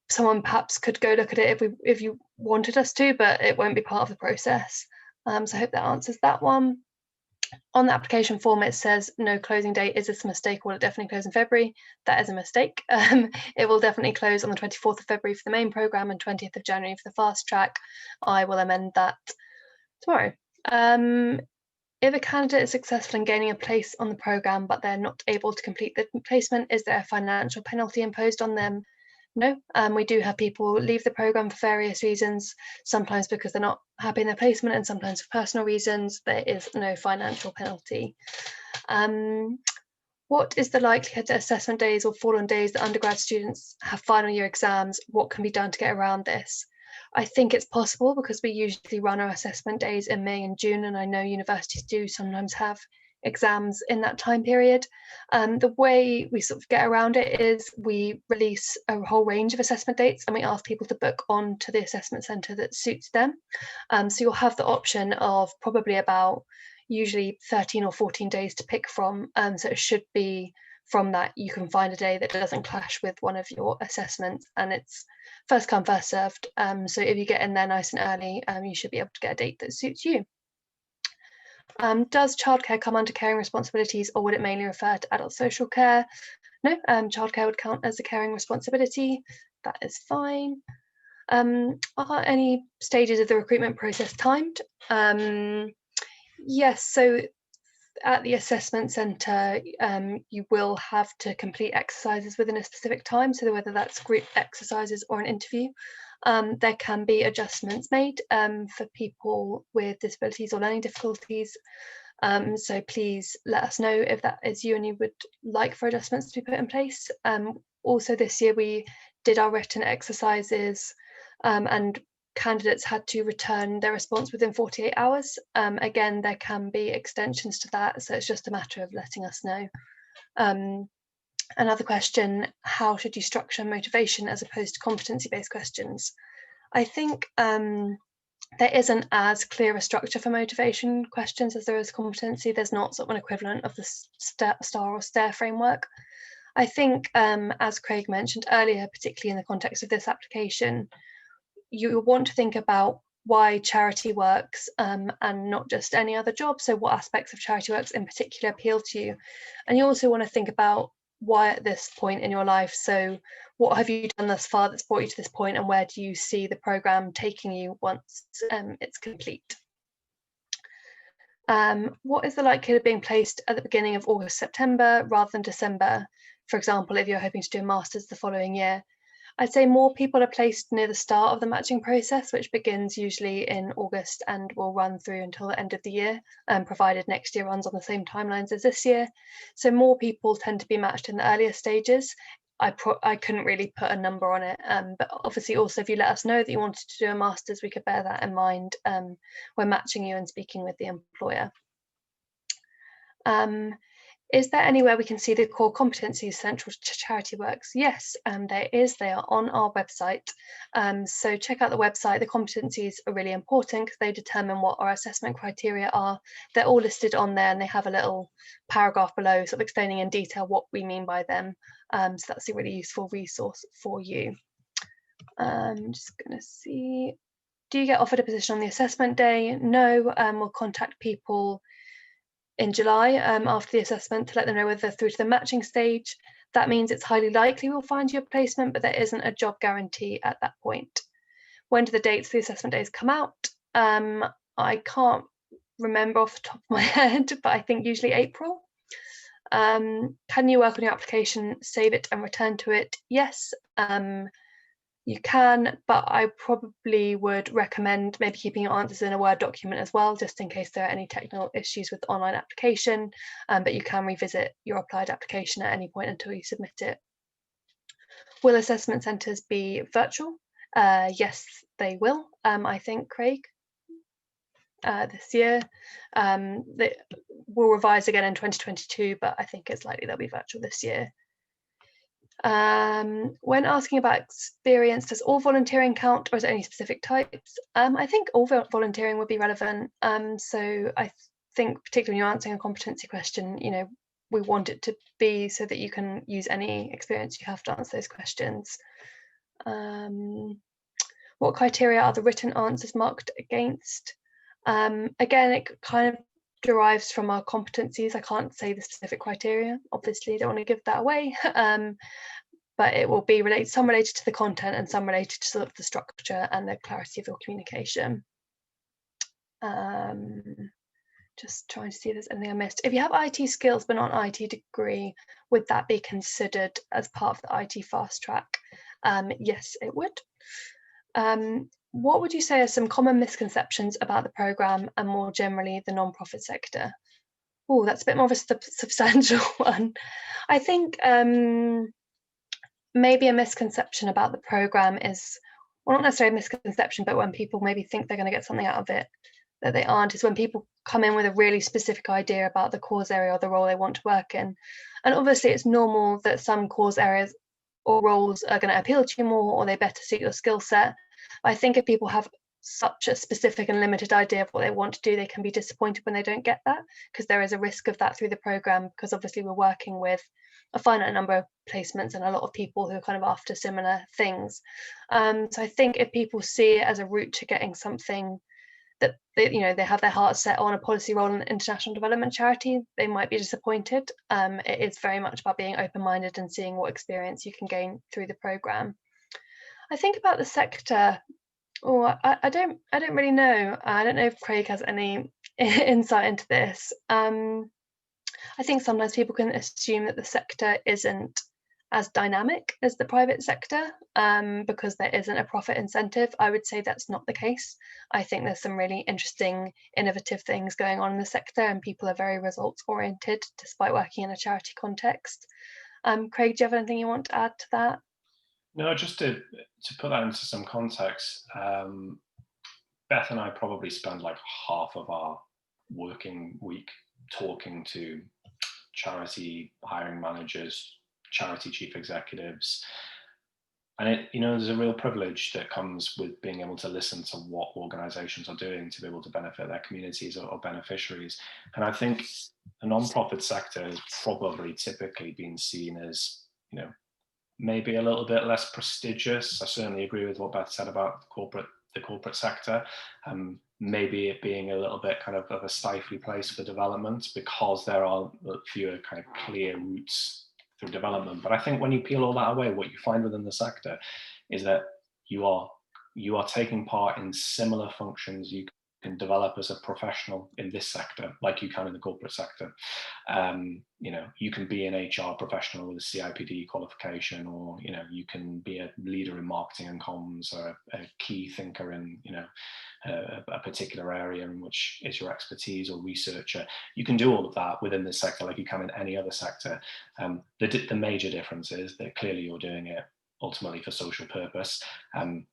Someone perhaps could go look at it if you wanted us to, but it won't be part of the process. So I hope that answers that one. On the application form, it says no closing date. Is this a mistake? Will it definitely close in February? That is a mistake. It will definitely close on the 24th of February for the main programme and 20th of January for the fast track. I will amend that tomorrow. If a candidate is successful in gaining a place on the programme, but they're not able to complete the placement, is there a financial penalty imposed on them? No, we do have people leave the programme for various reasons, sometimes because they're not happy in their placement and sometimes for personal reasons. There is no financial penalty. What is the likelihood that assessment days will fall on days that undergrad students have final year exams? What can be done to get around this? I think it's possible because we usually run our assessment days in May and June, and I know universities do sometimes have exams in that time period. The way we sort of get around it is we release a whole range of assessment dates and we ask people to book on to the assessment centre that suits them. So you'll have the option of probably about usually 13 or 14 days to pick from. So it should be from that you can find a day that doesn't clash with one of your assessments, and it's first come, first served. So if you get in there nice and early, you should be able to get a date that suits you. Does childcare come under caring responsibilities, or would it mainly refer to adult social care? No, childcare would count as a caring responsibility. That is fine. Are any stages of the recruitment process timed? Yes, so at the assessment centre, you will have to complete exercises within a specific time, so whether that's group exercises or an interview. There can be adjustments made for people with disabilities or learning difficulties. So please let us know if that is you and you would like for adjustments to be put in place. Also this year we did our written exercises and candidates had to return their response within 48 hours. Again, there can be extensions to that, so it's just a matter of letting us know. Another question, how should you structure motivation as opposed to competency-based questions? I think there isn't as clear a structure for motivation questions as there is competency. There's not sort of an equivalent of the STAR or STAIR framework. I think, as Craig mentioned earlier, particularly in the context of this application, you want to think about why charity works and not just any other job. So what aspects of charity works in particular appeal to you? And you also want to think about why at this point in your life. So what have you done thus far that's brought you to this point, and where do you see the programme taking you once it's complete? What is the likelihood of being placed at the beginning of August, September rather than December? For example, if you're hoping to do a master's the following year. I'd say more people are placed near the start of the matching process, which begins usually in August and will run through until the end of the year, provided next year runs on the same timelines as this year. So more people tend to be matched in the earlier stages. I couldn't really put a number on it, but obviously also if you let us know that you wanted to do a master's, we could bear that in mind when matching you and speaking with the employer. Is there anywhere we can see the core competencies central to Charityworks? Yes, there is. They are on our website. So check out the website. The competencies are really important because they determine what our assessment criteria are. They're all listed on there, and they have a little paragraph below sort of explaining in detail what we mean by them. So that's a really useful resource for you. I'm just going to see. Do you get offered a position on the assessment day? No, we'll contact people in July after the assessment to let them know whether they're through to the matching stage. That means it's highly likely we'll find you a placement, but there isn't a job guarantee at that point. When do the dates for the assessment days come out? I can't remember off the top of my head, but I think usually April. Can you work on your application, save it and return to it? Yes. You can, but I probably would recommend maybe keeping your answers in a Word document as well, just in case there are any technical issues with online application, but you can revisit your applied application at any point until you submit it. Will assessment centres be virtual? Yes, they will, I think, Craig, this year. We'll revise again in 2022, but I think it's likely they'll be virtual this year. When asking about experience, does all volunteering count, or is it only specific types? I think all volunteering would be relevant. So I think particularly when you're answering a competency question, you know, we want it to be so that you can use any experience you have to answer those questions. What criteria are the written answers marked against? Again, it kind of derives from our competencies. I can't say the specific criteria, obviously I don't want to give that away, but it will be some related to the content and some related to sort of the structure and the clarity of your communication. Just trying to see if there's anything I missed. If you have IT skills but not an IT degree, would that be considered as part of the IT fast track? Yes, it would. What would you say are some common misconceptions about the programme and more generally the non-profit sector? Oh, that's a bit more of a substantial one. I think maybe a misconception about the programme is, well, not necessarily a misconception, but when people maybe think they're going to get something out of it that they aren't, is when people come in with a really specific idea about the course area or the role they want to work in. And obviously it's normal that some course areas or roles are going to appeal to you more, or they better suit your skill set. I think if people have such a specific and limited idea of what they want to do, they can be disappointed when they don't get that, because there is a risk of that through the programme, because obviously we're working with a finite number of placements and a lot of people who are kind of after similar things. So I think if people see it as a route to getting something that they have their heart set on, a policy role in an international development charity, they might be disappointed. It is very much about being open-minded and seeing what experience you can gain through the programme. I think about the sector, I don't really know. I don't know if Craig has any insight into this. I think sometimes people can assume that the sector isn't as dynamic as the private sector because there isn't a profit incentive. I would say that's not the case. I think there's some really interesting, innovative things going on in the sector, and people are very results oriented despite working in a charity context. Craig, do you have anything you want to add to that? No, just to put that into some context, Beth and I probably spend like half of our working week talking to charity hiring managers, charity chief executives, and there's a real privilege that comes with being able to listen to what organizations are doing to be able to benefit their communities or beneficiaries. And I think the non-profit sector has probably typically been seen as, maybe a little bit less prestigious. I certainly agree with what Beth said about the corporate sector. Maybe it being a little bit kind of a stifly place for development because there are fewer kind of clear routes through development. But I think when you peel all that away, what you find within the sector is that you are taking part in similar functions. You can develop as a professional in this sector, like you can in the corporate sector. You know, you can be an HR professional with a CIPD qualification, or, you know, you can be a leader in marketing and comms, or a key thinker in, you know, a particular area in which is your expertise, or researcher. You can do all of that within this sector like you can in any other sector. The major difference is that clearly you're doing it ultimately for social purpose.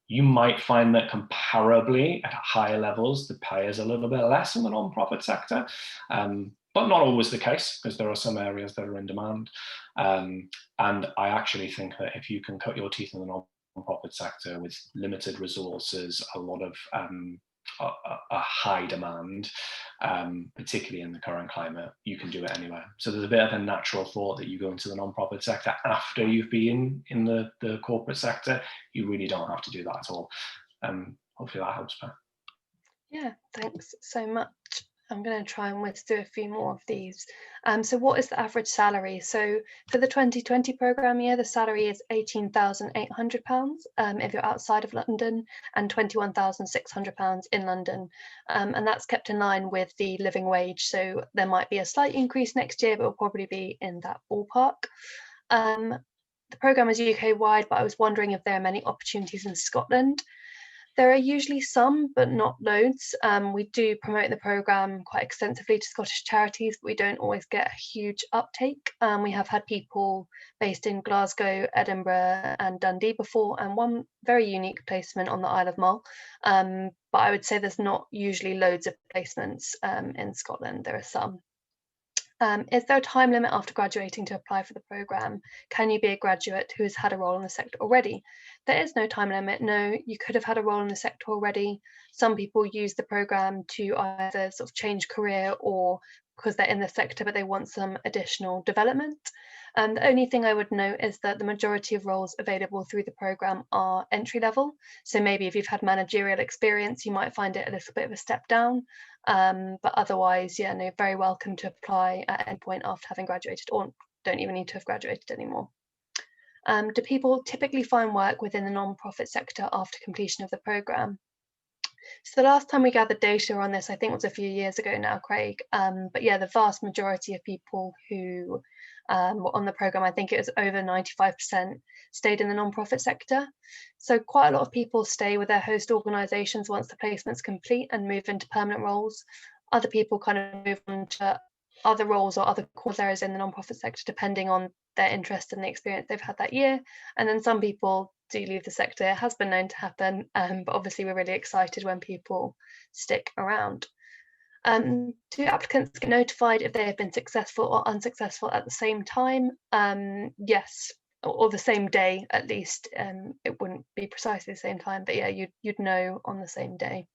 You might find that comparably at higher levels, the pay is a little bit less in the non-profit sector, but not always the case, because there are some areas that are in demand. And I actually think that if you can cut your teeth in the non-profit sector with limited resources, a lot of a high demand, particularly in the current climate, you can do it anywhere. So there's a bit of a natural thought that you go into the non-profit sector after you've been in the corporate sector. You really don't have to do that at all. Hopefully that helps, Pat. Yeah, thanks so much. I'm going to try and whiz through a few more of these. So what is the average salary? So for the 2020 programme year, the salary is £18,800 if you're outside of London, and £21,600 in London. And that's kept in line with the living wage. So there might be a slight increase next year, but it'll probably be in that ballpark. The programme is UK-wide, but I was wondering if there are many opportunities in Scotland. There are usually some, but not loads. We do promote the programme quite extensively to Scottish charities, but we don't always get a huge uptake. We have had people based in Glasgow, Edinburgh and Dundee before, and one very unique placement on the Isle of Mull. But I would say there's not usually loads of placements in Scotland. There are some. Is there a time limit after graduating to apply for the programme? Can you be a graduate who has had a role in the sector already? There is no time limit. No, you could have had a role in the sector already. Some people use the programme to either sort of change career, or because they're in the sector but they want some additional development. The only thing I would note is that the majority of roles available through the programme are entry level. So maybe if you've had managerial experience, you might find it a little bit of a step down. But otherwise, yeah, no, very welcome to apply at any point after having graduated, or don't even need to have graduated anymore. Do people typically find work within the non-profit sector after completion of the programme? So the last time we gathered data on this, I think was a few years ago now, Craig. But yeah, the vast majority of people who were on the programme, I think it was over 95%, stayed in the non-profit sector. So quite a lot of people stay with their host organisations once the placement's complete and move into permanent roles. Other people kind of move on to other roles or other course areas in the non-profit sector, depending on their interest and the experience they've had that year. And then some people do leave the sector. It has been known to happen, but obviously we're really excited when people stick around. Do applicants get notified if they have been successful or unsuccessful at the same time? Yes, or the same day at least. It wouldn't be precisely the same time, but yeah, you'd know on the same day.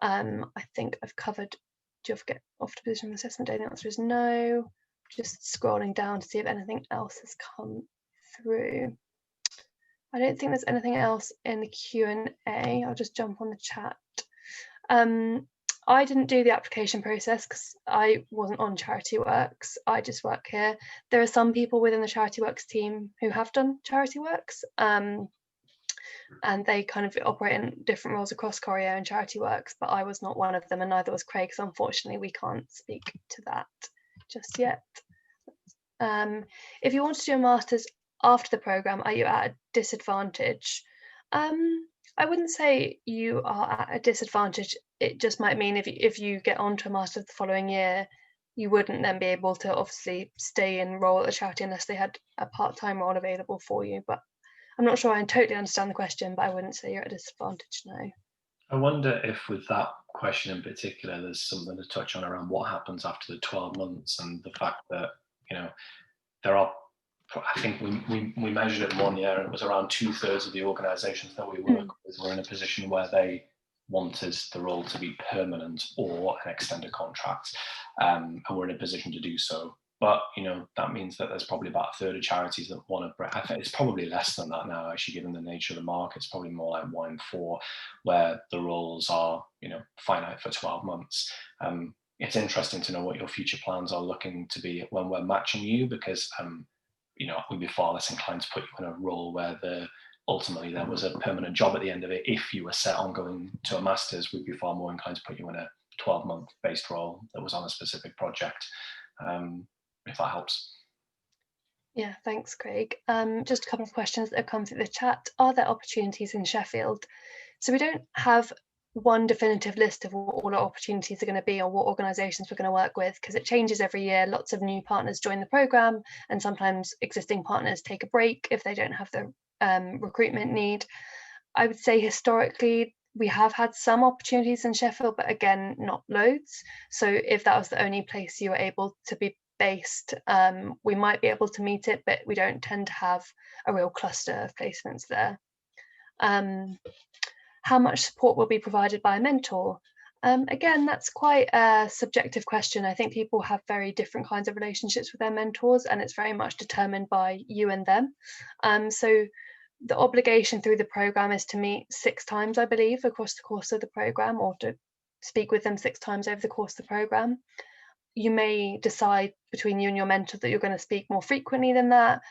I think I've covered. Do you ever get off to position assessment day? The answer is no. Just scrolling down to see if anything else has come through. I don't think there's anything else in the Q&A. I'll just jump on the chat. I didn't do the application process because I wasn't on Charityworks. I just work here. There are some people within the Charityworks team who have done Charityworks, and they kind of operate in different roles across Choreo and Charityworks, but I was not one of them, and neither was Craig, so unfortunately we can't speak to that just yet. If you want to do a master's after the programme, are you at a disadvantage? I wouldn't say you are at a disadvantage. It just might mean if you get onto a master's the following year, you wouldn't then be able to obviously stay in role at a charity unless they had a part-time role available for you. But I'm not sure I totally understand the question, but I wouldn't say you're at a disadvantage, no. I wonder if with that question in particular, there's something to touch on around what happens after the 12 months and the fact that, you know, there are, I think we measured it 1 year and it was around 2/3 of the organisations that we work with were in a position where they wanted the role to be permanent or an extended contract, and we're in a position to do so. But, you know, that means that there's probably about a third of charities that want to, I think it's probably less than that now, actually, given the nature of the market. It's probably more like 1 in 4, where the roles are, you know, finite for 12 months. It's interesting to know what your future plans are looking to be when we're matching you, because, you know, we'd be far less inclined to put you in a role where the ultimately there was a permanent job at the end of it, if you were set on going to a master's, we'd be far more inclined to put you in a 12-month based role that was on a specific project, if that helps. Yeah, thanks, Craig. Just a couple of questions that have come through the chat. Are there opportunities in Sheffield? So we don't have one definitive list of what all our opportunities are going to be or what organisations we're going to work with, because it changes every year. Lots of new partners join the programme, and sometimes existing partners take a break if they don't have the recruitment need. I would say historically we have had some opportunities in Sheffield, but again, not loads. So if that was the only place you were able to be based, we might be able to meet it, but we don't tend to have a real cluster of placements there. How much support will be provided by a mentor? Again, that's quite a subjective question. I think people have very different kinds of relationships with their mentors, and it's very much determined by you and them. So the obligation through the programme is to meet 6 times, I believe, across the course of the programme, or to speak with them 6 times over the course of the programme. You may decide between you and your mentor that you're going to speak more frequently than that.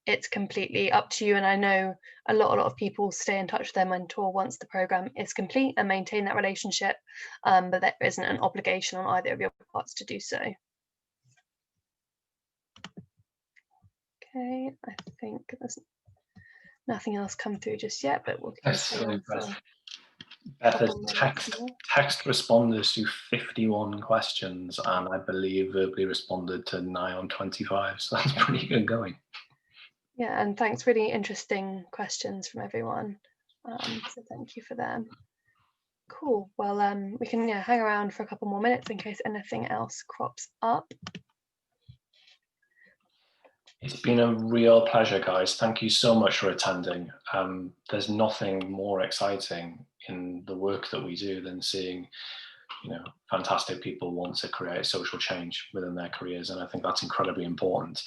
It's completely up to you, and I know a lot of people stay in touch with their mentor once the programme is complete and maintain that relationship, but there isn't an obligation on either of your parts to do so. Okay, I think there's nothing else come through just yet, but we'll continue on. Beth has text responders to 51 questions, and I believe verbally responded to 9 on 25, so that's pretty good going. Yeah, and thanks, really interesting questions from everyone. So thank you for them. Cool, well, we can hang around for a couple more minutes in case anything else crops up. It's been a real pleasure, guys. Thank you so much for attending. There's nothing more exciting in the work that we do than seeing, fantastic people want to create social change within their careers, and I think that's incredibly important.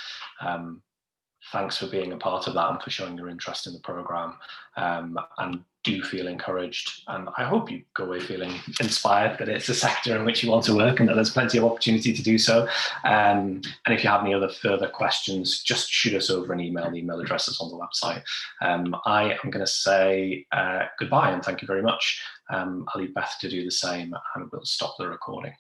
Thanks for being a part of that and for showing your interest in the programme, and do feel encouraged, and I hope you go away feeling inspired that it's a sector in which you want to work and that there's plenty of opportunity to do so. And if you have any other further questions, just shoot us over an email. The email address is on the website. I am going to say goodbye and thank you very much. I'll leave Beth to do the same, and we'll stop the recording.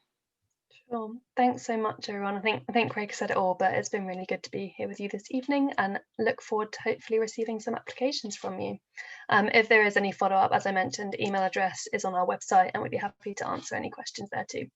Sure. Thanks so much, everyone. I think Craig said it all, but it's been really good to be here with you this evening, and look forward to hopefully receiving some applications from you. If there is any follow-up, as I mentioned, email address is on our website, and we'd be happy to answer any questions there too.